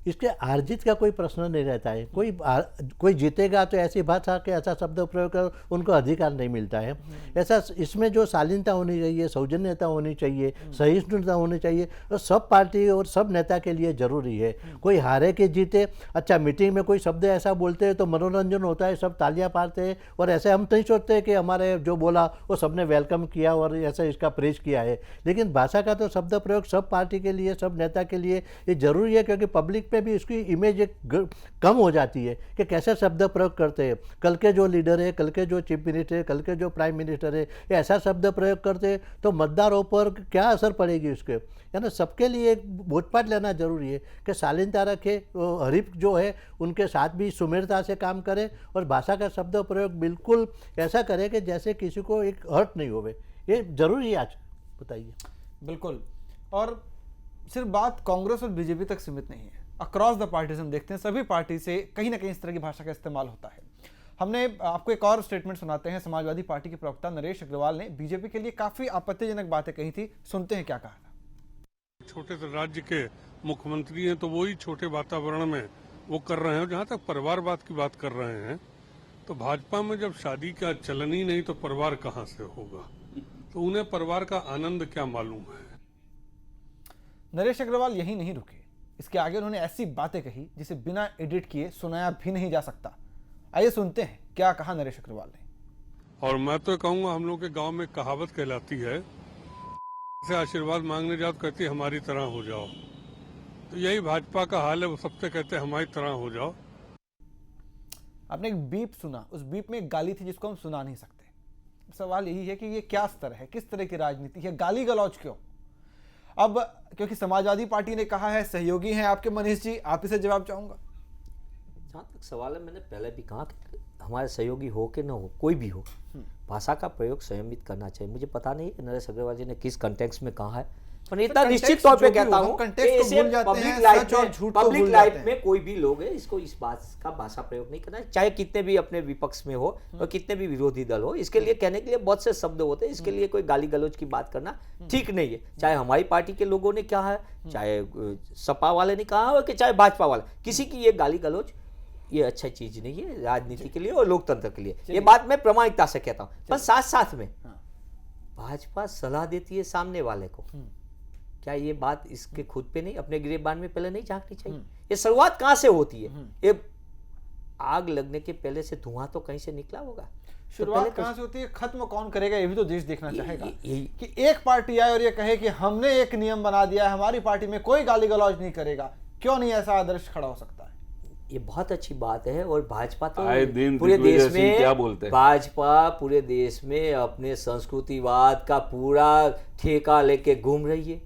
इसके हार जीत का कोई प्रश्न नहीं रहता है। कोई जीतेगा तो ऐसी भाषा के ऐसा शब्द प्रयोग कर उनको अधिकार नहीं मिलता है। ऐसा इसमें जो शालीनता होनी चाहिए, सौजन्यता होनी चाहिए, सहिष्णुता होनी चाहिए, और सब पार्टी और सब नेता के लिए जरूरी है। कोई हारे के जीते, अच्छा मीटिंग में कोई शब्द ऐसा बोलते हैं तो मनोरंजन होता है, सब तालियां पाड़ते हैं, और ऐसे हम नहीं सोचते कि हमारे जो बोला वो सबने वेलकम किया और ऐसा इसका प्रेज किया है। लेकिन भाषा का तो शब्द प्रयोग सब पार्टी के लिए, सब नेता के लिए ये जरूरी है, क्योंकि पब्लिक पे भी इसकी इमेज एक कम हो जाती है कि कैसे शब्द प्रयोग करते हैं। कल के जो लीडर है, कल के जो चीफ मिनिस्टर है, कल के जो प्राइम मिनिस्टर है, ये ऐसा शब्द प्रयोग करते हैं तो मतदारों पर क्या असर पड़ेगी उसके। यानी सबके लिए एक बोधपाठ लेना जरूरी है कि शालीनता रखे, हरीफ जो है उनके साथ भी सुमेरता से काम करे, और भाषा का शब्द प्रयोग बिल्कुल ऐसा करे कि जैसे किसी को एक हर्ट नहीं होवे। ये जरूरी है आज। बताइए। बिल्कुल। और सिर्फ बात कांग्रेस और बीजेपी तक सीमित नहीं है, अक्रॉस द पार्टीज हम देखते हैं सभी पार्टी से कहीं ना कहीं इस तरह की भाषा का इस्तेमाल होता है। हमने आपको एक और स्टेटमेंट सुनाते हैं। समाजवादी पार्टी के प्रवक्ता नरेश अग्रवाल ने बीजेपी के लिए काफी आपत्तिजनक बातें कही थी, सुनते हैं क्या कहा था। छोटे से राज्य के मुख्यमंत्री हैं तो वही छोटे वातावरण में वो कर रहे हैं। जहाँ तक परिवारवाद की बात कर रहे हैं तो भाजपा में जब शादी का चलन ही नहीं तो परिवार कहाँ से होगा, तो उन्हें परिवार का आनंद क्या मालूम है। नरेश अग्रवाल यही नहीं रुके, इसके आगे उन्होंने ऐसी बातें कही जिसे बिना एडिट किए सुनाया भी नहीं जा सकता। आइए सुनते हैं क्या कहा नरेश अग्रवाल ने। और मैं तो कहूँगा, हम लोग के गांव में कहावत कहलाती है, से आशीर्वाद मांगने जाओ तो कहती हमारी तरह हो जाओ। तो यही भाजपा का हाल है, वो सबसे कहते हैं हमारी तरह हो जाओ। आपने एक बीप सुना, उस बीप में एक गाली थी जिसको हम सुना नहीं सकते। सवाल यही है कि ये क्या स्तर है, किस तरह की राजनीति है, गाली गलौज क्यों? अब क्योंकि समाजवादी पार्टी ने कहा है, सहयोगी हैं आपके मनीष जी, आप इसे जवाब चाहूंगा। जहाँ तक सवाल है, मैंने पहले भी कहा कि हमारे सहयोगी हो कि न हो, कोई भी हो, भाषा का प्रयोग संयमित करना चाहिए। मुझे पता नहीं कि नरेश अग्रवाल जी ने किस कंटेक्स्ट में कहा है, पर इतना context निश्चित तौर पे जो भी कहता हो, हूँ कि context को इसे भूल जाते पब्लिक हैं, लाइफ सच और में, झूठ को पब्लिक भूल लाइफ जाते हैं। में कोई भी लोग है, इसको इस बात का भाषा प्रयोग नहीं करना है, चाहे कितने भी अपने विपक्ष में हो और कितने भी विरोधी दल हो। इसके लिए कहने के लिए बहुत से शब्द होते हैं, इसके लिए कोई गाली गलौज की बात करना ठीक नहीं है। चाहे हमारी पार्टी के लोगों ने कहा है, चाहे सपा वाले ने कहा है, कि चाहे भाजपा वाले, किसी की ये गाली गलौज ये अच्छा चीज नहीं है राजनीति के लिए और लोकतंत्र के लिए। ये बात मैं प्रामाणिकता से कहता हूँ। पर साथ साथ में भाजपा सलाह देती है सामने वाले को, क्या ये बात इसके खुद पे नहीं, अपने गिरेबान में पहले नहीं झांकनी चाहिए? ये शुरुआत कहाँ से होती है? ये आग लगने के पहले से धुआं तो कहीं से निकला होगा। शुरुआत कहाँ से होती है, खत्म कौन करेगा, ये भी तो देश देखना चाहेगा। यही कि एक पार्टी आए और ये कहे कि हमने एक नियम बना दिया है, हमारी पार्टी में कोई गाली गलौज नहीं करेगा, क्यों नहीं ऐसा आदर्श खड़ा हो सकता है? ये बहुत अच्छी बात है। और भाजपा तो आए दिन पूरे दिग्विजय देश सिंह में, क्या बोलते हैं? भाजपा पूरे देश में अपने संस्कृतिवाद का पूरा ठेका लेके घूम रही है।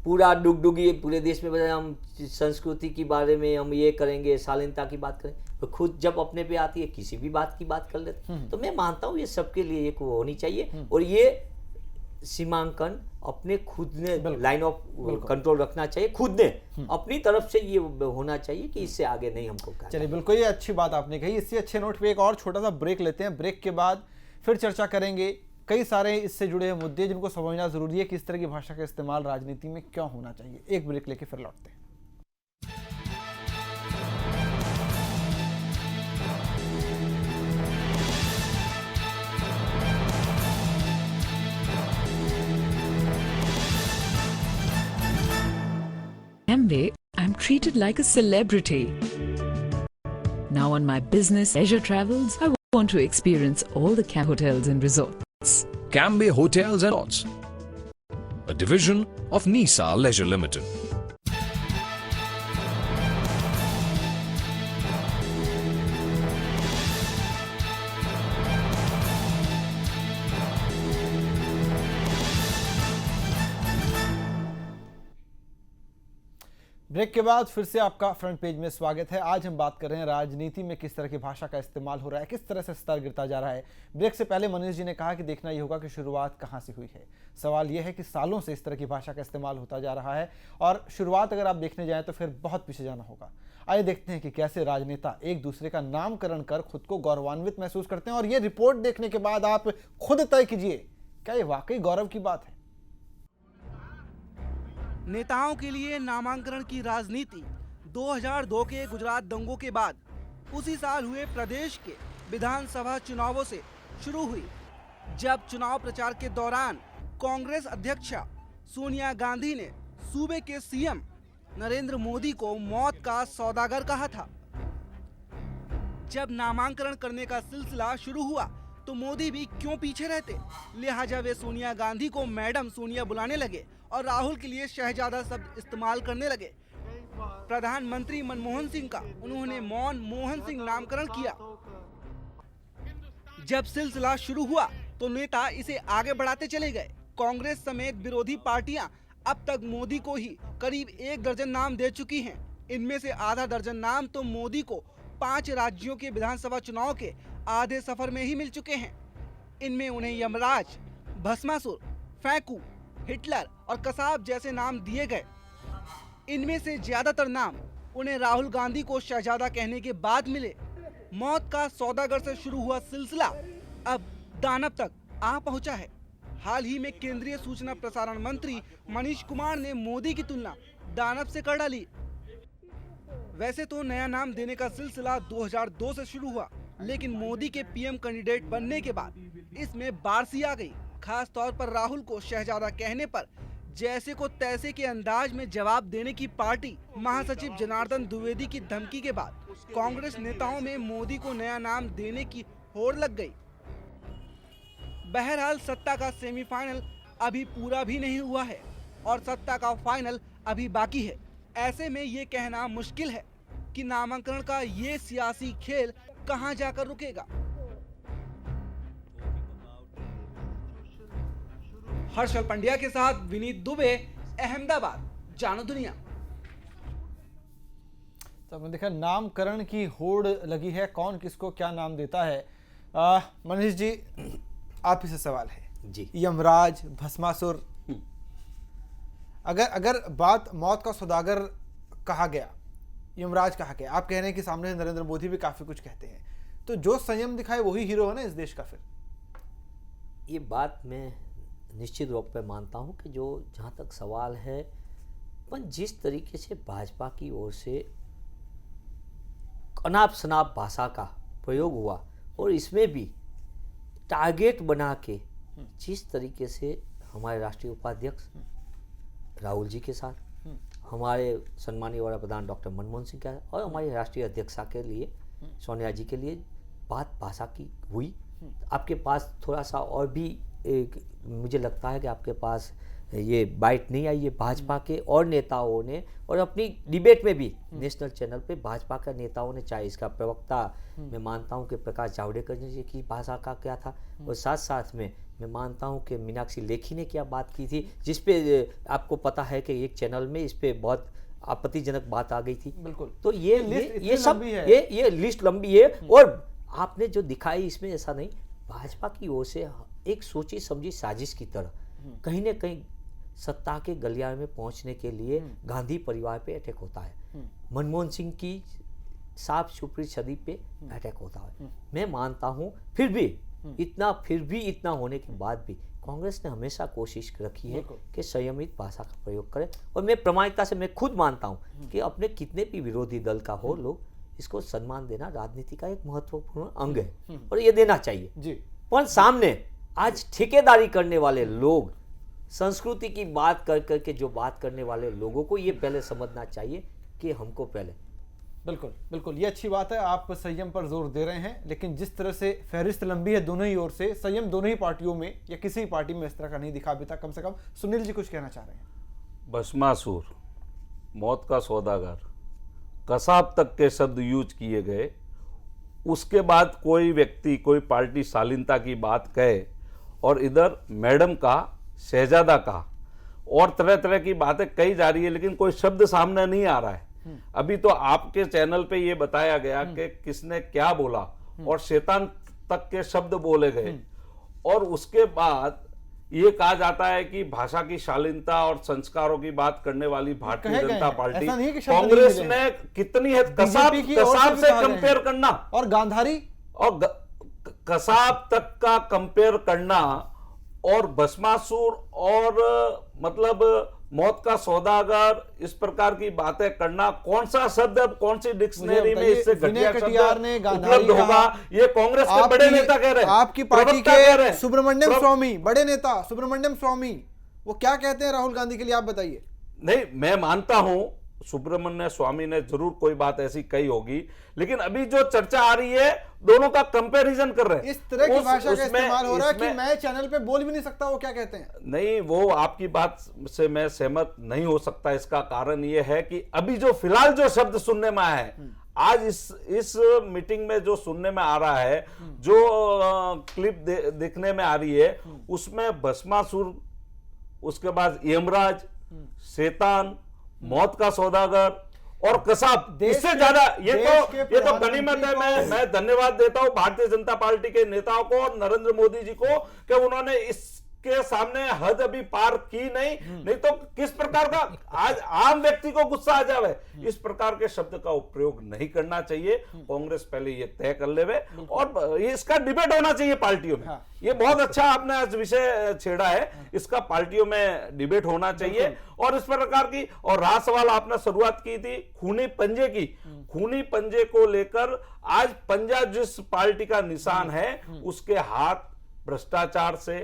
पूरा डुगडुगी पूरे देश में बता, हम संस्कृति के बारे में हम ये करेंगे, शालीनता की बात करें, तो खुद जब अपने पे आती है किसी भी बात की बात कर लेते। तो मैं मानता हूँ ये सबके लिए एक होनी चाहिए। और ये सीमांकन अपने खुद ने लाइन ऑफ कंट्रोल रखना चाहिए, खुद ने अपनी तरफ से ये होना चाहिए कि इससे आगे नहीं हमको करना। चलिए, बिल्कुल ये अच्छी बात आपने कही। इसी अच्छे नोट पे एक और छोटा सा ब्रेक लेते हैं। ब्रेक के बाद फिर चर्चा करेंगे कई सारे इससे जुड़े हुए मुद्दे जिनको समझना जरूरी है कि इस तरह की भाषा का इस्तेमाल राजनीति में क्यों होना चाहिए। एक ब्रेक लेके फिर लौटते हैं। Amway, I'm treated like a celebrity. Now on my business leisure travels, I want to experience all the camp hotels and resorts. Cambay Hotels and Resorts, a division of Nisa Leisure Limited. Break के बाद फिर से आपका फ्रंट पेज में स्वागत है। आज हम बात कर रहे हैं राजनीति में किस तरह की भाषा का इस्तेमाल हो रहा है, किस तरह से स्तर गिरता जा रहा है। ब्रेक से पहले मनीष जी ने कहा कि देखना ये होगा कि शुरुआत कहाँ से हुई है। सवाल यह है कि सालों से इस तरह की भाषा का इस्तेमाल होता जा रहा है और शुरुआत अगर आप देखने जाएं तो फिर बहुत पीछे जाना होगा। आइए देखते हैं कि कैसे राजनेता एक दूसरे का नामकरण कर खुद को गौरवान्वित महसूस करते हैं और ये रिपोर्ट देखने के बाद आप खुद तय कीजिए क्या ये वाकई गौरव की बात है। नेताओं के लिए नामांकन की राजनीति 2002 के गुजरात दंगों के बाद उसी साल हुए प्रदेश के विधानसभा चुनावों से शुरू हुई, जब चुनाव प्रचार के दौरान कांग्रेस अध्यक्षा सोनिया गांधी ने सूबे के सीएम नरेंद्र मोदी को मौत का सौदागर कहा था। जब नामांकन करने का सिलसिला शुरू हुआ तो मोदी भी क्यों पीछे रहते, लिहाजा वे सोनिया गांधी को मैडम सोनिया बुलाने लगे और राहुल के लिए शहजादा शब्द इस्तेमाल करने लगे। प्रधानमंत्री मनमोहन सिंह का उन्होंने मनमोहन सिंह नामकरण किया। जब सिलसिला शुरू हुआ तो नेता इसे आगे बढ़ाते चले गए। कांग्रेस समेत विरोधी पार्टियां अब तक मोदी को ही करीब 1 दर्जन नाम दे चुकी हैं। इनमें से आधा दर्जन नाम तो मोदी को 5 राज्यों के विधानसभा चुनाव के आधे सफर में ही मिल चुके हैं। इनमें उन्हें यमराज, भस्मासुर, फैंकू, हिटलर और कसाब जैसे नाम दिए गए। इनमें से ज्यादातर नाम उन्हें राहुल गांधी को शहजादा कहने के बाद मिले। मौत का सौदागर से शुरू हुआ सिलसिला अब दानव तक आ पहुंचा है। हाल ही में केंद्रीय सूचना प्रसारण मंत्री मनीष कुमार ने मोदी की तुलना दानव से कर डाली। वैसे तो नया नाम देने का सिलसिला 2002 से शुरू हुआ, लेकिन मोदी के पीएम कैंडिडेट बनने के बाद इसमें बारसी आ गई। खास तौर पर राहुल को शहजादा कहने पर जैसे को तैसे के अंदाज में जवाब देने की पार्टी महासचिव जनार्दन द्विवेदी की धमकी के बाद कांग्रेस नेताओं में मोदी को नया नाम देने की होड़ लग गई। बहरहाल सत्ता का सेमीफाइनल अभी पूरा भी नहीं हुआ है और सत्ता का फाइनल अभी बाकी है। ऐसे में ये कहना मुश्किल है कि नामांकन का ये सियासी खेल कहां जाकर रुकेगा। हर्षल पंड्या के साथ विनीत दुबे, अहमदाबाद, जानो दुनिया। तो आपने देखा नामकरण की होड़ लगी है, कौन किसको क्या नाम देता है। मनीष जी, आप ही से सवाल है जी। यमराज, भस्मासुर, अगर बात मौत का सौदागर कहा गया, यमराज कहा गया, आप कह रहे हैं कि सामने नरेंद्र मोदी भी काफी कुछ कहते हैं, तो जो संयम दिखाए वही हीरो है ना इस देश का। फिर ये बात मैं निश्चित रूप पे मानता हूँ कि जो जहाँ तक सवाल है, पर जिस तरीके से भाजपा की ओर से अनाप शनाप भाषा का प्रयोग हुआ और इसमें भी टारगेट बना के जिस तरीके से हमारे राष्ट्रीय उपाध्यक्ष राहुल जी के साथ, हमारे सम्मानीय वड़ा प्रधान डॉक्टर मनमोहन सिंह का और हमारी राष्ट्रीय अध्यक्षा के लिए सोनिया जी के लिए बात भाषा की हुई। आपके पास थोड़ा सा और भी मुझे लगता है कि आपके पास ये बाइट नहीं आई है भाजपा के और नेताओं ने, और अपनी डिबेट में भी नेशनल चैनल पे भाजपा के नेताओं ने, चाहे इसका प्रवक्ता मैं मानता हूँ कि प्रकाश जावड़ेकर जी की भाषा का क्या था, और साथ साथ में मैं मानता हूँ कि मीनाक्षी लेखी ने क्या बात की थी, जिसपे आपको पता है कि एक चैनल में इस पे बहुत आपत्तिजनक बात आ गई थी। बिल्कुल। तो ये सब ये लिस्ट लंबी है और आपने जो दिखाई इसमें ऐसा नहीं, भाजपा की ओर से एक सोची समझी साजिश की तरह कहीं ना कहीं सत्ता के गलियारे में पहुंचने के लिए गांधी परिवार पे अटैक होता है, मनमोहन सिंह की साफ सुथरी छवि पे अटैक होता है। मैं मानता हूं फिर भी इतना होने के बाद भी कांग्रेस ने हमेशा कोशिश रखी है कि संयमित भाषा का प्रयोग करे, और मैं प्रामाणिकता से मैं खुद मानता हूं कि अपने कितने भी विरोधी दल का हो, लोग इसको सम्मान देना राजनीति का एक महत्वपूर्ण अंग है और ये देना चाहिए जी। पर सामने आज ठेकेदारी करने वाले लोग, संस्कृति की बात कर करके जो बात करने वाले लोगों को ये पहले समझना चाहिए कि हमको पहले। बिल्कुल बिल्कुल, ये अच्छी बात है, आप संयम पर जोर दे रहे हैं, लेकिन जिस तरह से फहरिस्त लंबी है दोनों ही ओर से, संयम दोनों ही पार्टियों में या किसी भी पार्टी में इस तरह का नहीं दिखा अभी तक। कम से कम सुनील जी कुछ कहना चाह रहे हैं। भस्मासुर, मौत का सौदागर, कसाब तक के शब्द यूज किए गए। उसके बाद कोई व्यक्ति, कोई पार्टी शालीनता की बात कहे और इधर मैडम का, शहजादा का और तरह तरह की बातें कही जा रही है, लेकिन कोई शब्द सामने नहीं आ रहा है। अभी तो आपके चैनल पे ये बताया गया कि किसने क्या बोला और शैतान तक के शब्द बोले गए, और उसके बाद ये कहा जाता है कि भाषा की शालीनता और संस्कारों की बात करने वाली भारतीय जनता पार्टी, कांग्रेस ने कितनी है कसाब से कंपेयर करना और गांधारी और कसाब तक का कंपेयर करना और भस्मासुर और मतलब मौत का सौदागर, इस प्रकार की बातें करना, कौन सा शब्द अब कौन सी डिक्शनरी में इससे घटिया शब्द उपलब्ध होगा? ये कांग्रेस के बड़े नेता कह रहे हैं, आपकी पार्टी के सुब्रमण्यम स्वामी, बड़े नेता सुब्रमण्यम स्वामी, वो क्या कहते हैं राहुल गांधी के लिए, आप बताइए। नहीं, मैं मानता हूं सुब्रमण्य स्वामी ने जरूर कोई बात ऐसी कही होगी, लेकिन अभी जो चर्चा आ रही है दोनों का कंपैरिजन कर रहे हैं। इस तरह की भाषा का इस्तेमाल हो रहा है कि मैं चैनल पे बोल भी नहीं सकता वो क्या कहते हैं। नहीं, वो आपकी बात से मैं सहमत नहीं हो सकता। इसका कारण ये है कि अभी जो फिलहाल जो शब्द सुनने में आया है, आज इस मीटिंग में जो सुनने में आ रहा है, जो क्लिप देखने में आ रही है, उसमें भस्मासुर, उसके बाद यमराज, शैतान, मौत का सौदागर और कसाब, इससे ज्यादा ये तो गनीमत है। मैं धन्यवाद देता हूं भारतीय जनता पार्टी के नेताओं को और नरेंद्र मोदी जी को कि उन्होंने इसके सामने हद अभी पार की नहीं तो किस प्रकार का आज आम व्यक्ति को गुस्सा आ जावे। इस प्रकार के शब्द का उपयोग नहीं करना चाहिए। कांग्रेस पहले ये तय कर लेवे और इसका डिबेट होना चाहिए पार्टियों में। ये बहुत अच्छा आपने आज विषय छेड़ा है, इसका पार्टियों में डिबेट होना चाहिए। और इस प्रकार की, और रहा सवाल आपने शुरुआत की थी खूनी पंजे की, खूनी पंजे को लेकर आज पंजा जिस पार्टी का निशान है उसके हाथ भ्रष्टाचार से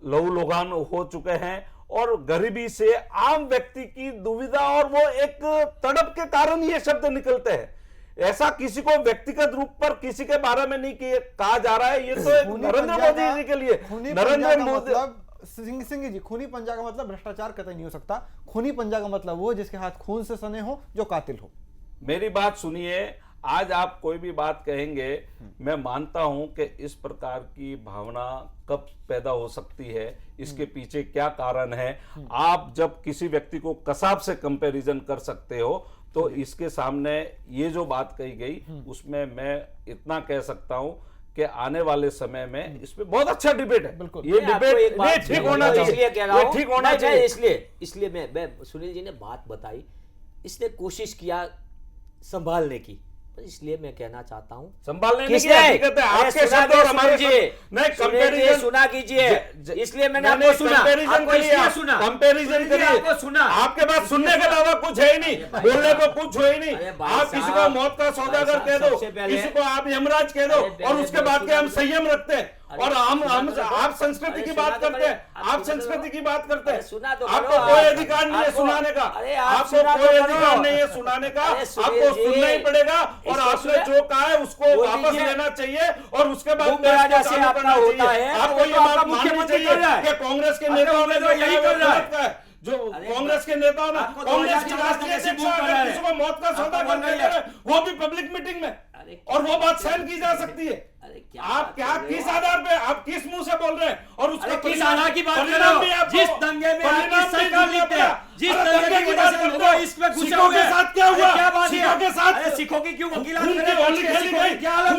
लहूलुहान हो चुके हैं और गरीबी से आम व्यक्ति की दुविधा और वो एक तड़प के कारण ये शब्द निकलते हैं। ऐसा किसी को व्यक्तिगत रूप पर किसी के बारे में नहीं कहा जा रहा है। ये तो एक नरेंद्र मोदी जी के लिए, नरेंद्र मोदी सिंह जी, खूनी पंजा का मतलब भ्रष्टाचार कतई नहीं हो सकता। खूनी पंजा का मतलब वो जिसके हाथ खून से सने हो, जो कातिल हो। मेरी बात सुनिए, आज आप कोई भी बात कहेंगे, मैं मानता हूं कि इस प्रकार की भावना कब पैदा हो सकती है, इसके पीछे क्या कारण है। आप जब किसी व्यक्ति को कसाब से कंपैरिजन कर सकते हो तो इसके सामने ये जो बात कही गई उसमें मैं इतना कह सकता हूं कि आने वाले समय में इस पे बहुत अच्छा डिबेट है। बिल्कुल, ये डिबेट ठीक होना चाहिए, ठीक होना चाहिए। इसलिए मैं सुनील जी ने बात बताई, इसने कोशिश किया संभालने की, इसलिए मैं कहना चाहता हूं संभालने की हकीकत है आपके शब्द और हमारे नहीं कंपैरिजन सुना कीजिए। इसलिए मैंने आपको सुना, कंपैरिजन करिए, आपको सुना, आपके पास सुनने के अलावा कुछ है ही नहीं, बोलने को कुछ है ही नहीं। आप किसी को मौत का सौदागर कह दो, किसी को आप यमराज कह दो और उसके बाद के हम संयम रखते हैं और हम आप संस्कृति की बात करते हैं, आप संस्कृति की बात करते हैं। आपको कोई अधिकार नहीं है सुनाने का, आपको कोई अधिकार नहीं है सुनाने का, आपको सुनना ही पड़ेगा और आपने जो कहा है उसको वापस लेना चाहिए और उसके बाद आपको ये बात माननी चाहिए कि कांग्रेस के नेताओं ने जो कांग्रेस के नेताओं ने कांग्रेस की राष्ट्रीय अध्यक्ष किसी को मौत का सौदागर कह रहे हैं, वो भी पब्लिक मीटिंग में, और वो बात सहन की जा सकती है। आप क्या किस आधार पे, आप किस मुंह से बोल रहे हैं और उसका किस आधार की बात कर रहे हो? जिस दंगे में आपकी सरकार लिपटे है, जिस दंगे की वजह से लोग इसमें घुसे हुए हैं, साथ क्या हुआ? क्या बात है? सिखों के साथ सिखों की क्यों वकीलात होली खेली गई, क्या अलग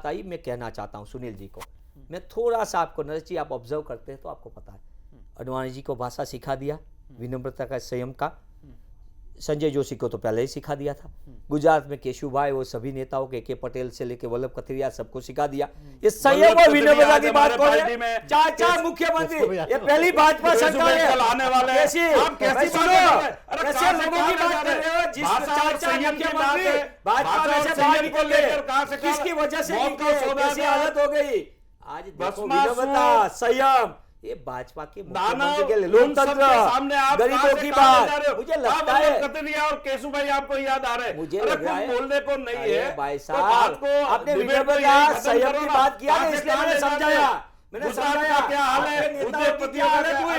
बात आई, मैं कहना चाहता हूँ सुनील जी को। मैं थोड़ा सा आपको, नरेश जी आप ऑब्जर्व करते हैं तो आपको पता है, अडवाणी जी को भाषा सिखा दिया, विनम्रता का, संयम का। संजय जोशी को तो पहले ही सिखा दिया था। गुजरात में केशुभाई, वो सभी नेताओं के पटेल से लेके वल्लभ कथरिया सबको सिखा दिया। ये संयम और विनम्रता की बात कौन है? चार मुख्यमंत्री, ये पहली भाजपा सरकार है। आने वाले कैसे लोगों की बात कर रहे हो? जिस चार मुख्यमंत्री भाजपा में से बाहर निकल गए, किसकी वजह से कैसी हालत हो गई? आज देखो विनम्रता, संयम, ये भाजपा के मुख्यमंत्री के लिए लोकतंत्र, सामने आप गरीबों की बात, मुझे लगता है कतरिया और केशुभाई आपको याद आ रहे हैं। मुझे लग रहा है बोलने को नहीं है भाई साहब, आपने विनम्रता संयम की बात किया ना, इसलिए मैंने समझाया। मैंने समझाया क्या हाल है,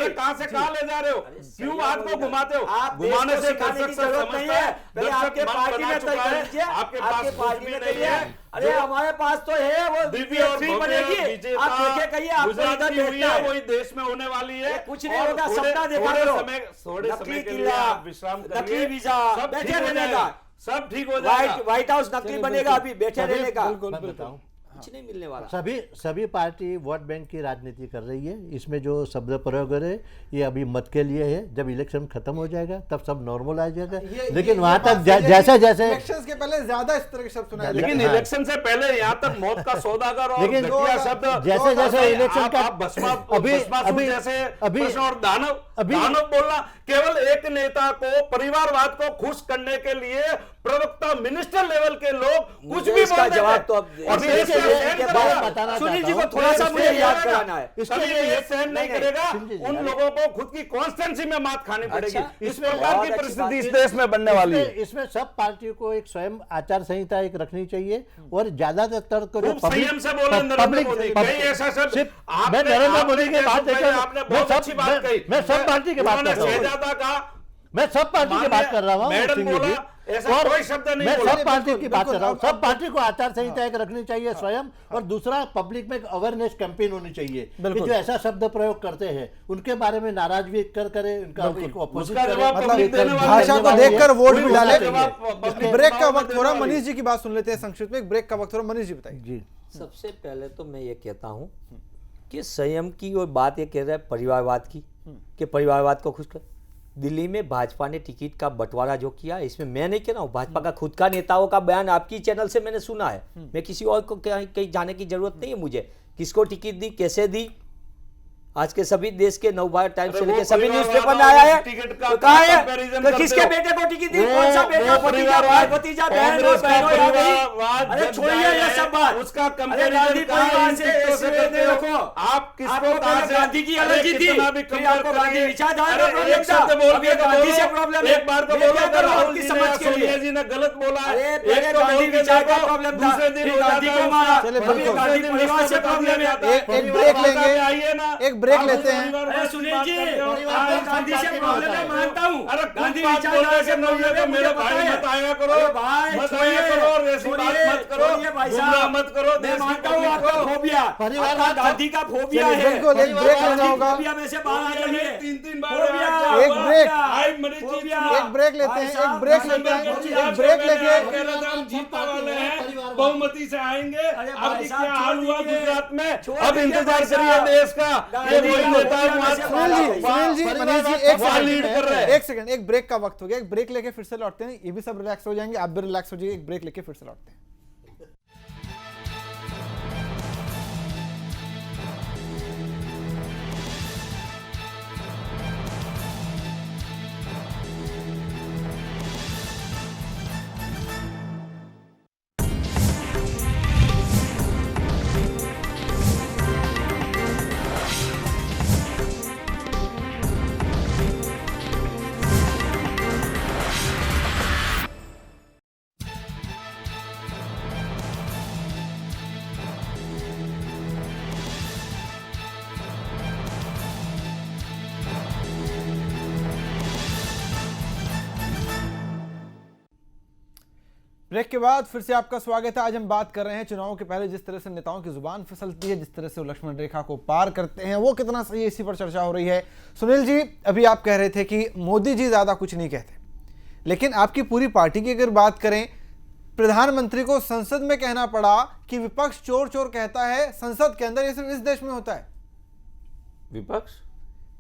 कहां से कहां ले जा रहे हो, क्यों बात को घुमाते हो? आप घुमाने से सिखाने की जरूरत नहीं है, पहले आपके पार्टी में तय कर लीजिए, आपके पार्टी में नहीं है। अरे हमारे पास तो है, वो दिव्य बनेगी, आप देखे कहिए, आपको इधर देखना है, वही देश में होने वाली है। कुछ नहीं होगा, सपना देखा करो, नकली किला, विश्राम, नकली वीजा, बैठे रहने का, सब ठीक हो जाएगा। व्हाइट हाउस नकली बनेगा, अभी बैठे रहने का, बताऊं, कुछ नहीं मिलने वाला। सभी पार्टी वोट बैंक की राजनीति कर रही है। इसमें जो शब्द प्रयोग है ये अभी मत के लिए है, जब इलेक्शन खत्म हो जाएगा तब सब नॉर्मल आ जाएगा। लेकिन वहां तक जैसे इलेक्शन के पहले ज्यादा इस तरह के शब्द सुनाए, लेकिन इलेक्शन से पहले यहाँ तक मौत का सौदागर और लेकिन घटिया शब्द जैसे जैसे इलेक्शन का अभी जैसे और दानव बोलना, केवल एक नेता को, परिवारवाद को खुश करने के लिए प्रवक्ता मिनिस्टर लेवल के लोग कुछ भी बोल जवाब तो सुनील जी को थोड़ा सा मुझे याद कराना है। इसके लिए ये सहन नहीं करेगा, उन लोगों को खुद की कॉन्स्टेंसी में मात खानी पड़ेगी। इस प्रकार की परिस्थिति इस देश में बनने वाली है। इसमें सब पार्टियों को एक स्वयं आचार संहिता एक रखनी चाहिए और ज्यादातर को जो संयम से बोले नरेंद्र मोदी, कहीं ऐसा शब्द मैं नरेंद्र मोदी की बात आपने बहुत अच्छी बात कही, मैं सब पार्टी की बात कर रहा हूँ, मैं सब पार्टी की बात कर रहा हूँ, ऐसा कोई शब्द नहीं मैं बोला। सब पार्टी की बात कर रहा हूँ। सब पार्टी को आचार संहिता एक रखनी चाहिए स्वयं, और दूसरा पब्लिक में अवेयरनेस कैंपेन होनी चाहिए कि जो ऐसा शब्द प्रयोग करते हैं उनके बारे में नाराज भी करे, उनका ऑपोजिट मतलब भाषा को देखकर वोट भी डाले। ब्रेक का वक्त हो रहा है, मनीष जी की बात सुन लेते हैं संक्षिप्त में। एक ब्रेक का वक्त हो रहा है, मनीष जी बताइए। जी, सबसे पहले तो मैं ये कहता हूँ कि संयम की और बात ये कह रहा है परिवारवाद की, कि परिवारवाद को खुश कर। दिल्ली में भाजपा ने टिकट का बंटवारा जो किया, इसमें मैं नहीं कह रहा हूँ, भाजपा का खुद का नेताओं का बयान आपकी चैनल से मैंने सुना है। मैं किसी और को कहीं जाने की जरूरत नहीं है मुझे, किसको टिकट दी, कैसे दी। आज के सभी देश के नवभारत टाइम्स से लेकर सभी न्यूज़पेपर में आया है। तो कहा है तो किसके बेटे को टिकट दी, कौन सा बेटा, भतीजा, भाई, भतीजा, बहन और बहनों आ गई। अरे छोड़िए ये सब बात, उसका गांधी परिवार से देखो, आप किसको गांधी की एलर्जी थी, फिर आपको गांधी विचारधारा प्रॉब्लम था, अब ये गांधी से प्रॉब्लम है। एक बार को बोला राहुल की समझ के लिए जी ने गलत बोला, एक गांधी विचार का प्रॉब्लम था, दूसरे दिन गांधी को मारा, अभी गांधी परिवार से प्रॉब्लम है। एक ब्रेक लेंगे, आइए ना, एक ब्रेक लेते हैं। अरे सुनील जी, गांधी से प्रॉब्लम है मानता हूँ, अरे गांधी विचारधारा से प्रॉब्लम है, मेरे भाई मत आया करो, मत आया करो, और ऐसी बात मत करो, गुमराह मत करो। मैं मानता हूँ आपका फोबिया, आपका गांधी का फोबिया है। बिल्कुल, एक ब्रेक लेना होगा। फोबिया में से बाहर आ जाइए। तीन बार एक ब्रेक लेते हैं, एक ब्रेक लेते हैं, एक ब्रेक लेके जीतने वाले हैं, बहुमती से आएंगे। अब क्या हाल हुआ गुजरात में, अब इंतजार करिए देश का। ये वही नेता सुनील जी, मनीष जी, एक सेकंड, एक ब्रेक का वक्त हो गया, एक ब्रेक लेके फिर से लौटते हैं। ये भी सब रिलैक्स हो जाएंगे, आप भी रिलैक्स हो जाइए। एक ब्रेक लेके फिर से लौटते हैं। ब्रेक के बाद फिर से आपका स्वागत है। आज हम बात कर रहे हैं चुनावों के पहले जिस तरह से नेताओं की जुबान फिसलती है, जिस तरह से वो लक्ष्मण रेखा को पार करते हैं, वो कितना सही है, इसी पर चर्चा हो रही है। सुनील जी, अभी आप कह रहे थे कि मोदी जी ज्यादा कुछ नहीं कहते, लेकिन आपकी पूरी पार्टी की अगर बात करें, प्रधानमंत्री को संसद में कहना पड़ा कि विपक्ष चोर चोर कहता है। संसद के अंदर, ये सिर्फ इस देश में होता है।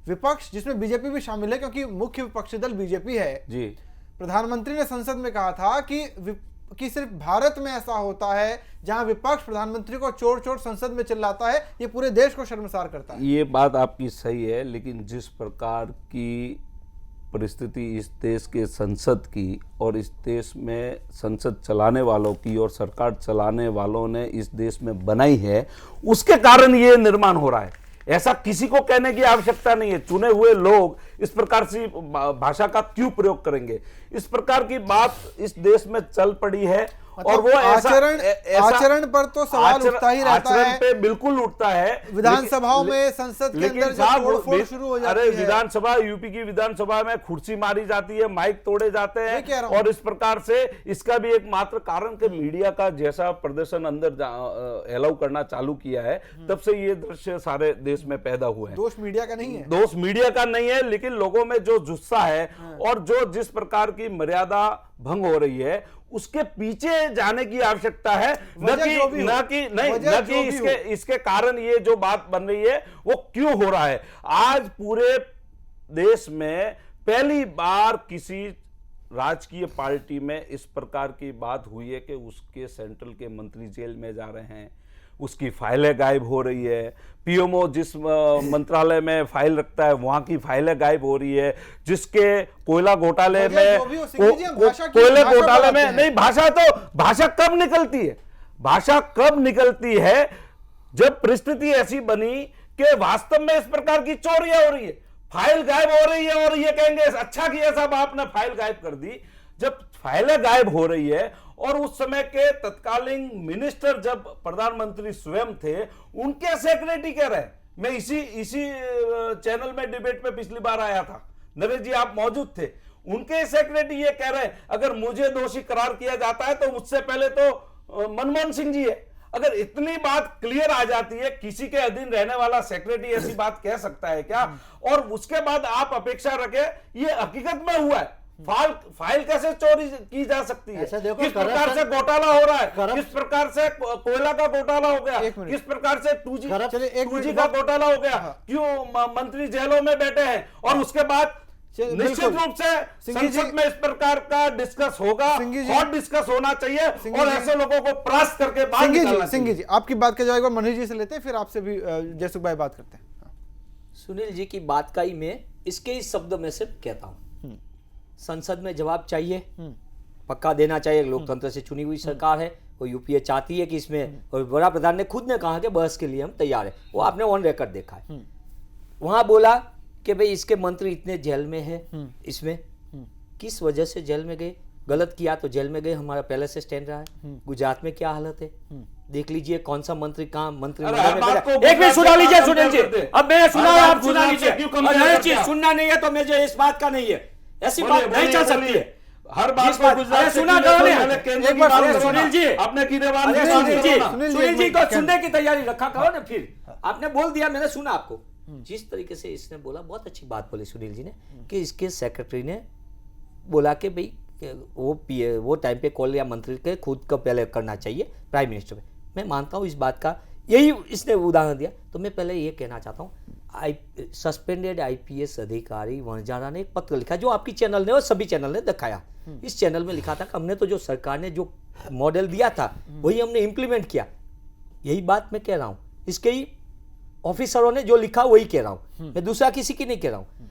विपक्ष जिसमें बीजेपी भी शामिल है, क्योंकि मुख्य विपक्षी दल बीजेपी है जी। प्रधानमंत्री ने संसद में कहा था कि सिर्फ भारत में ऐसा होता है जहां विपक्ष प्रधानमंत्री को चोर चोर संसद में चिल्लाता है, ये पूरे देश को शर्मसार करता है। ये बात आपकी सही है, लेकिन जिस प्रकार की परिस्थिति इस देश के संसद की और इस देश में संसद चलाने वालों की और सरकार चलाने वालों ने इस देश में बनाई है, उसके कारण ये निर्माण हो रहा है। ऐसा किसी को कहने की आवश्यकता नहीं है। चुने हुए लोग इस प्रकार से भाषा का क्यों प्रयोग करेंगे? इस प्रकार की बात इस देश में चल पड़ी है और वो आचरण पर तो सवाल उठता ही रहता है। पे बिल्कुल उठता है। विधानसभाओं में संसद के अंदर जब तोड़फोड़ शुरू हो जाती है, विधानसभा, यूपी की विधानसभा में कुर्सी मारी जाती है, माइक तोड़े जाते हैं, और इस प्रकार से इसका भी एक मात्र कारण कि मीडिया का जैसा प्रदर्शन अंदर अलाउ करना चालू किया है, तब से ये दृश्य सारे देश में पैदा हुए हैं। दोष मीडिया का नहीं है, दोष मीडिया का नहीं है, लेकिन लोगों में जो जुस्सा है और जो जिस प्रकार की मर्यादा भंग हो रही है, उसके पीछे जाने की आवश्यकता है, न कि इसके कारण ये जो बात बन रही है वो क्यों हो रहा है। आज पूरे देश में पहली बार किसी राजकीय पार्टी में इस प्रकार की बात हुई है कि उसके सेंट्रल के मंत्री जेल में जा रहे हैं, उसकी फाइलें गायब हो रही है, पीएमओ जिस मंत्रालय में फाइल रखता है वहां की फाइलें गायब हो रही है, जिसके कोयला घोटाले में कोयले घोटाले में नहीं, भाषा कब निकलती है? भाषा कब निकलती है? जब परिस्थिति ऐसी बनी कि वास्तव में इस प्रकार की चोरियां हो रही है, फाइल गायब हो रही है, और ये कहेंगे अच्छा किया साहब आपने फाइल गायब कर दी। जब फाइलें गायब हो रही है और उस समय के तत्कालीन मिनिस्टर जब प्रधानमंत्री स्वयं थे, उनके सेक्रेटरी कह रहे, मैं इसी चैनल में डिबेट में पिछली बार आया था, नरेश जी आप मौजूद थे, उनके सेक्रेटरी ये कह रहे हैं अगर मुझे दोषी करार किया जाता है तो मुझसे पहले तो मनमोहन सिंह जी है। अगर इतनी बात क्लियर आ जाती है, किसी के अधीन रहने वाला सेक्रेटरी ऐसी बात कह सकता है क्या? और उसके बाद आप अपेक्षा रखें ये हकीकत में हुआ है, फाइल कैसे चोरी की जा सकती है? किस प्रकार से घोटाला हो रहा है, किस प्रकार से कोयला का घोटाला हो गया, किस प्रकार से 2G का घोटाला हो गया, क्यों मंत्री जेलों में बैठे हैं, और उसके बाद निश्चित रूप से संसद में इस प्रकार का डिस्कस होगा, और डिस्कस होना चाहिए, और ऐसे लोगों को परास्त करके बाहर निकालना चाहिए। सिंह जी आपकी बात का जवाब एक बार मनीष जी से लेते हैं, फिर आपसे भी जयसुख भाई बात करते हैं। सुनील जी की बात का ही मैं इसके ही शब्द में से कहता हूं, संसद में जवाब चाहिए, पक्का देना चाहिए। लोकतंत्र से चुनी हुई सरकार है, वो यूपीए चाहती है कि इसमें, और बड़ा प्रधान ने खुद ने कहा कि बहस के लिए हम तैयार है, वो आपने ऑन रिकॉर्ड देखा है। वहां बोला कि भाई इसके मंत्री इतने जेल में है, इसमें किस वजह से जेल में गए, गलत किया तो जेल में गए, हमारा पहले से स्टैंड रहा है। गुजरात में क्या हालत है देख लीजिए, कौन सा मंत्री कहाँ मंत्री एक मिनट सुना लीजिए सुनील जी, अब मैंने सुना है आप सुना लीजिए, सुनना नहीं है तो मुझे इस बात का नहीं है, ऐसी बात नहीं चल सकती है। हर बात पर गुजरात सुना करो एक बार सुनील जी, आपने सुनील जी को सुनने की तैयारी रखा करो ना। फिर आपने बोल दिया, मैंने सुना आपको, जिस तरीके से इसने बोला बहुत अच्छी बात बोली सुनील जी ने, कि इसके सेक्रेटरी ने बोला कि भाई वो टाइम पे कॉल या मंत्री के खुद को पहले करना चाहिए प्राइम मिनिस्टर में। मैं मानता हूँ इस बात का, यही इसने उदाहरण दिया। तो मैं पहले ये कहना चाहता हूँ, सस्पेंडेड आईपीएस अधिकारी वनजारा ने एक पत्र लिखा, जो आपकी चैनल ने और सभी चैनल ने दिखाया। इस चैनल में लिखा था कि हमने तो जो सरकार ने जो मॉडल दिया था वही हमने इम्प्लीमेंट किया। यही बात मैं कह रहा हूँ, इसके ही ऑफिसरों ने जो लिखा वही कह रहा हूँ, मैं दूसरा किसी की नहीं कह रहा हूँ।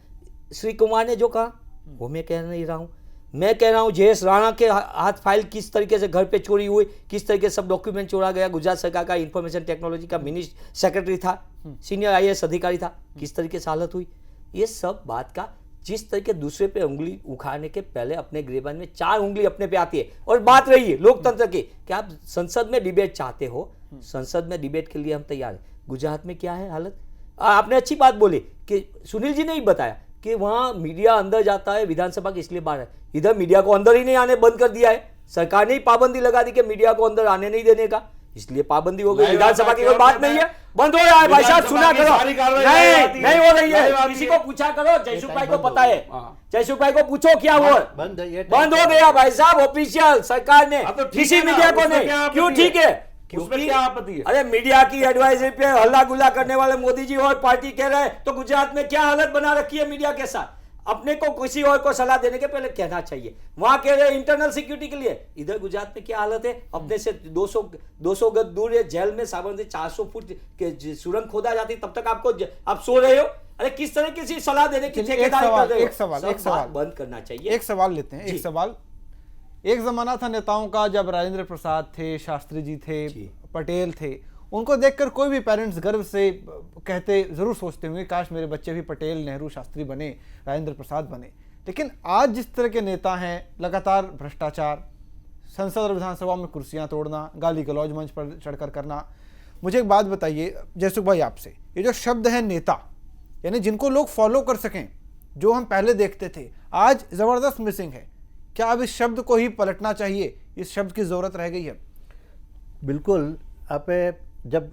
श्री कुमार ने जो कहा वो मैं कह नहीं रहा हूँ, मैं कह रहा हूँ जयेश राणा के हाथ फाइल किस तरीके से घर पे चोरी हुई, किस तरीके से सब डॉक्यूमेंट चोरा गया। गुजरात सरकार का इंफॉर्मेशन टेक्नोलॉजी का मिनिस्टर सेक्रेटरी था, सीनियर आईएएस अधिकारी था, किस तरीके से हालत हुई। ये सब बात का, जिस तरीके दूसरे पे उंगली उखाड़ने के पहले अपने गिरबान में 4 उंगली अपने पे आती है। और बात रही है लोकतंत्र की कि आप संसद में डिबेट चाहते हो, संसद में डिबेट के लिए हम तैयार हैं। गुजरात में क्या है हालत, आपने अच्छी बात बोली कि सुनील जी ने ही बताया कि वहां मीडिया अंदर जाता है, विधानसभा की इसलिए बाहर है। इधर मीडिया को अंदर ही नहीं आने बंद कर दिया है, सरकार ने ही पाबंदी लगा दी कि मीडिया को अंदर आने नहीं देने का, इसलिए पाबंदी हो गई। विधानसभा की कोई बात नहीं है, बंद हो रहा है भाई साहब, सुना करो। नहीं हो रही है, किसी को पूछा करो, जयसुख भाई को पता है, जयसुख भाई को पूछो क्या हुआ। बंद हो गया भाई साहब, ऑफिशियल सरकार ने, किसी मीडिया को नहीं। क्यों ठीक है, उसमें क्या आपत्ति है? अरे मीडिया की एडवाइजरी पे हल्ला गुल्ला करने वाले मोदी जी और पार्टी कह रहे हैं, तो गुजरात में क्या हालत बना रखी है मीडिया के साथ। अपने को किसी और को सलाह देने के पहले कहना चाहिए। वहां कह रहे इंटरनल सिक्योरिटी के लिए, इधर गुजरात में क्या हालत है, अपने से 200 गज दूर है जेल में साबरमती 400 फुट के सुरंग खोदा जाती, तब तक आप सो रहे हो। अरे किस तरह की सलाह देने की ठेकेदारी कर रहे हो? एक सवाल बंद करना चाहिए। एक सवाल लेते हैं, एक सवाल। एक जमाना था नेताओं का जब राजेंद्र प्रसाद थे, शास्त्री जी थे, पटेल थे, उनको देखकर कोई भी पेरेंट्स गर्व से कहते, जरूर सोचते होंगे काश मेरे बच्चे भी पटेल, नेहरू, शास्त्री बने, राजेंद्र प्रसाद बने। लेकिन आज जिस तरह के नेता हैं, लगातार भ्रष्टाचार, संसद और विधानसभा में कुर्सियां तोड़ना, गाली गलौज मंच पर चढ़कर करना। मुझे एक बात बताइए जयसुख भाई आपसे, ये जो शब्द है नेता, यानी जिनको लोग फॉलो कर सकें, जो हम पहले देखते थे, आज जबरदस्त मिसिंग है। क्या अब इस शब्द को ही पलटना चाहिए? इस शब्द की जरूरत रह गई है? बिल्कुल। आप जब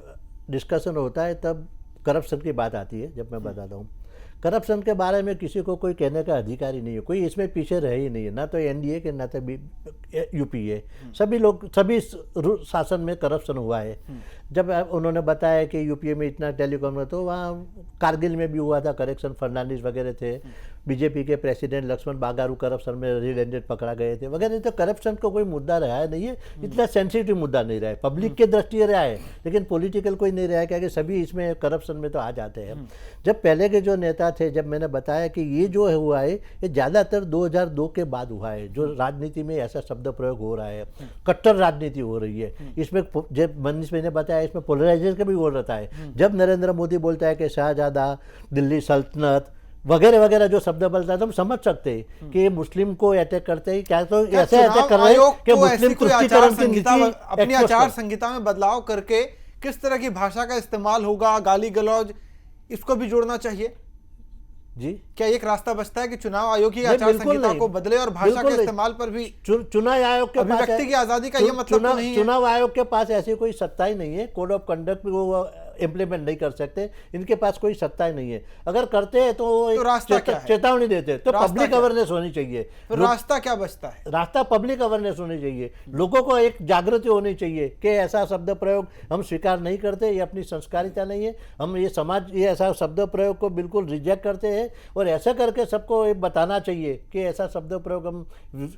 डिस्कशन होता है तब करप्शन की बात आती है। जब मैं बताता हूँ, करप्शन के बारे में किसी को कोई कहने का अधिकार ही नहीं है, कोई इसमें पीछे रहे ही नहीं है, ना तो एनडीए के ना तो यूपीए, सभी लोग, सभी शासन में करप्शन हुआ है। जब उन्होंने बताया कि यूपीए में इतना टेलीकॉम में, तो वहाँ कारगिल में भी हुआ था करेक्शन, फर्नांडिस वगैरह थे, बीजेपी के प्रेसिडेंट लक्ष्मण बागारू करप्शन में रेड हैंडेड पकड़ा गए थे वगैरह। तो करप्शन को कोई मुद्दा रहा नहीं है, इतना सेंसिटिव मुद्दा नहीं रहा है, पब्लिक के दृष्टि रहा है, लेकिन पॉलिटिकल कोई नहीं रहा है, क्योंकि सभी इसमें करप्शन में तो आ जाते हैं। जब पहले के जो नेता थे, जब मैंने बताया कि ये जो हुआ है ये ज़्यादातर 2002 के बाद हुआ है, जो राजनीति में ऐसा शब्द प्रयोग हो रहा है, कट्टर राजनीति हो रही है। इसमें जब मनीष भाई ने बताया, इसमें पोलराइजेशन का भी हो रहता है। जब नरेंद्र मोदी बोलता है कि शाहजादा, दिल्ली सल्तनत वगैरह वगैरह जो शब्द बोलता है, तो हम समझ सकते हैं कि ये मुस्लिम को अटैक करते हैं। क्या तो ऐसे अटैक कर रहे हैं कि मुस्लिम तुष्टीकरण की नीति, अपनी आचार संहिता में बदलाव करके किस तरह की भाषा का इस्तेमाल होगा, गाली गलौज, इसको भी जोड़ना चाहिए जी। क्या एक रास्ता बचता है कि चुनाव आयोग की आचार संहिता को बदले और भाषा के इस्तेमाल पर भी? चुनाव आयोग के पास अभिव्यक्ति की आजादी का ये मतलब तो नहीं है। चुनाव आयोग के पास ऐसी कोई सत्ता ही नहीं है, कोड ऑफ कंडक्ट भी वो इम्प्लीमेंट नहीं कर सकते, इनके पास कोई सत्ता ही नहीं है। अगर करते हैं तो रास्ता क्या है? चेतावनी देते, तो पब्लिक अवेयरनेस होनी चाहिए। रास्ता क्या बचता है? रास्ता पब्लिक अवेयरनेस होनी चाहिए, लोगों को एक जागृति होनी चाहिए कि ऐसा शब्द प्रयोग हम स्वीकार नहीं करते, ये अपनी संस्कारिता नहीं है, हम ये समाज ये ऐसा शब्द प्रयोग को बिल्कुल रिजेक्ट करते हैं, और ऐसा करके सबको बताना चाहिए कि ऐसा शब्द प्रयोग हम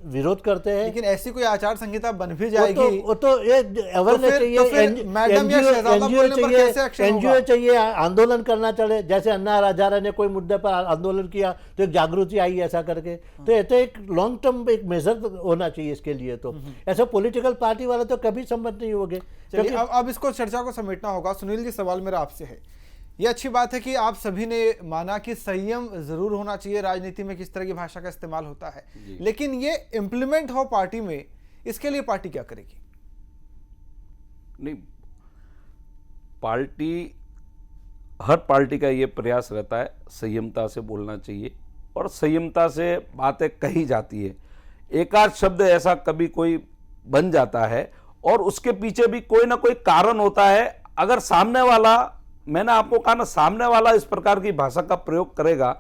विरोध करते हैं। लेकिन ऐसी कोई आचार संहिता बन भी जाएगी, वो तो ये अवेयरनेस चाहिए, मैडम या शहजादा बोलने पर कैसे एनजीओ चाहिए, आंदोलन करना चले, जैसे अन्ना हजारे ने कोई मुद्दे पर आंदोलन किया तो एक जागृति आई ऐसा करके। तो ये तो एक लॉन्ग टर्म एक मेजर होना चाहिए इसके लिए। तो ऐसा पॉलिटिकल पार्टी वाले तो कभी सम्मत नहीं होंगे। चलिए अब इसको चर्चा को समेटना होगा। सुनील जी, सवाल मेरा आपसे है, ये अच्छी बात है कि आप सभी ने माना कि संयम जरूर होना चाहिए राजनीति में, किस तरह की भाषा का इस्तेमाल होता है, लेकिन ये इम्प्लीमेंट हो पार्टी में, इसके लिए पार्टी क्या करेगी? नहीं, पार्टी, हर पार्टी का ये प्रयास रहता है संयमता से बोलना चाहिए और संयमता से बातें कही जाती है। एक आध शब्द ऐसा कभी कोई बन जाता है और उसके पीछे भी कोई ना कोई कारण होता है। अगर सामने वाला, मैंने आपको कहा ना, सामने वाला इस प्रकार की भाषा का प्रयोग करेगा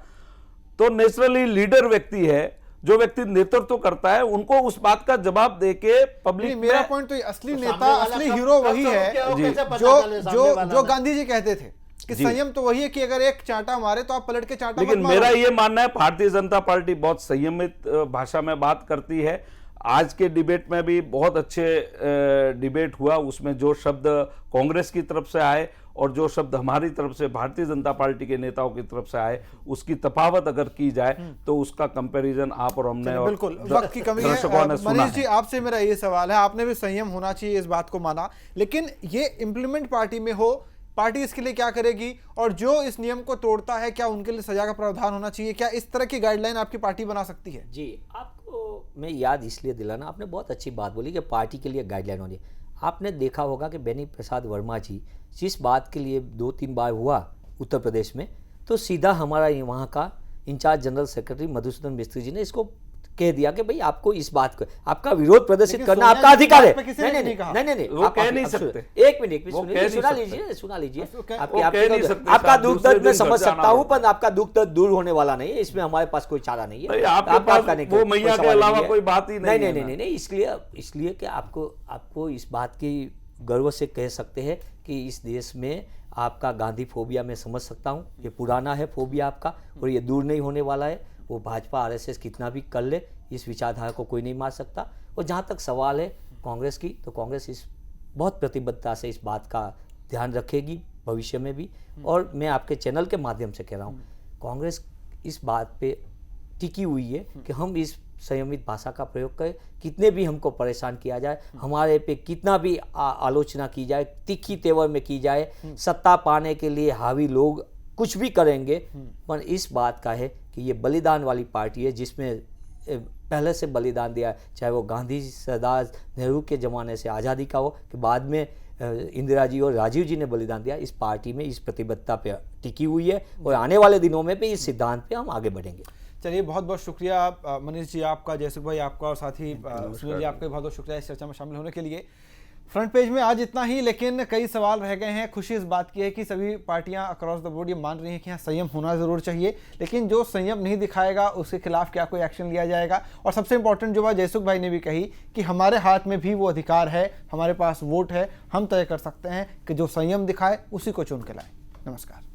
तो नेचुरली लीडर व्यक्ति है, जो व्यक्ति नेतृत्व करता है, उनको उस बात का जवाब देके पब्लिक। मेरा पॉइंट तो असली नेता, असली हीरो वही है जो गांधी जी कहते थे कि संयम तो वही है कि अगर एक चांटा मारे तो आप पलट के चांटा मत मारो। लेकिन मेरा ये मानना है भारतीय जनता पार्टी बहुत संयमित भाषा में बात करती है। आज के डिबेट में भी बहुत अच्छे डिबेट हुआ, उसमें जो शब्द कांग्रेस की तरफ से आए और जो शब्द हमारी तरफ से भारतीय जनता पार्टी के नेताओं की तरफ से आए, उसकी तफावत अगर की जाए तो उसका कंपैरिजन आप और हमने और बिल्कुल वक्त की कमी है। मनीष जी, आपसे मेरा ये सवाल है, आपने भी संयम होना चाहिए इस बात को माना, लेकिन ये इम्प्लीमेंट पार्टी में हो, पार्टी इसके लिए क्या करेगी? और जो इस नियम को तोड़ता है, क्या उनके लिए सजा का प्रावधान होना चाहिए? क्या इस तरह की गाइडलाइन आपकी पार्टी बना सकती है? जी, आपको मैं याद इसलिए दिलाना, आपने बहुत अच्छी बात बोली कि पार्टी के लिए गाइडलाइन होनी। आपने देखा होगा कि बेनी प्रसाद वर्मा जी जिस बात के लिए 2-3 बार हुआ उत्तर प्रदेश में, तो सीधा हमारा वहाँ का इंचार्ज जनरल सेक्रेटरी मधुसूदन मिस्त्री जी ने इसको कह दिया कि भाई आपको इस बात को, आपका विरोध प्रदर्शित करना आपका अधिकार है। नहीं, वो कह नहीं सकते। एक मिनट सुना लीजिए। आपका दुख दर्द मैं समझ सकता हूँ, पर आपका दुख दर्द दूर होने वाला नहीं है, इसमें हमारे पास कोई चारा नहीं है। वो मैया के अलावा कोई बात ही नहीं। इसलिए कि आपको इस बात की गर्व से कह सकते हैं कि इस देश में आपका गांधी फोबिया मैं समझ सकता हूँ, ये पुराना है फोबिया आपका और ये दूर नहीं होने वाला है। वो भाजपा आरएसएस कितना भी कर ले, इस विचारधारा को कोई नहीं मार सकता। और जहाँ तक सवाल है कांग्रेस की, तो कांग्रेस इस बहुत प्रतिबद्धता से इस बात का ध्यान रखेगी भविष्य में भी। और मैं आपके चैनल के माध्यम से कह रहा हूँ, कांग्रेस इस बात पे टिकी हुई है कि हम इस संयमित भाषा का प्रयोग करें, कितने भी हमको परेशान किया जाए, हमारे पे कितना भी आलोचना की जाए, तीखी तेवर में की जाए, सत्ता पाने के लिए हावी लोग कुछ भी करेंगे, पर इस बात का है कि ये बलिदान वाली पार्टी है जिसमें पहले से बलिदान दिया, चाहे वो गांधी, सरदार, नेहरू के ज़माने से आज़ादी का हो कि बाद में इंदिरा जी और राजीव जी ने बलिदान दिया। इस पार्टी में इस प्रतिबद्धता पे टिकी हुई है और आने वाले दिनों में भी इस सिद्धांत पे हम आगे बढ़ेंगे। चलिए, बहुत बहुत शुक्रिया मनीष जी आपका, जयसुख भाई आपका, और साथ ही सुनील जी आपका बहुत बहुत शुक्रिया इस चर्चा में शामिल होने के लिए। फ्रंट पेज में आज इतना ही, लेकिन कई सवाल रह गए हैं। खुशी इस बात की है कि सभी पार्टियां अक्रॉस द बोर्ड ये मान रही हैं कि यहाँ संयम होना ज़रूर चाहिए, लेकिन जो संयम नहीं दिखाएगा उसके खिलाफ क्या कोई एक्शन लिया जाएगा। और सबसे इंपॉर्टेंट जो बात जयसुख भाई ने भी कही कि हमारे हाथ में भी वो अधिकार है, हमारे पास वोट है, हम तय कर सकते हैं कि जो संयम दिखाए उसी को चुन के लाए। नमस्कार।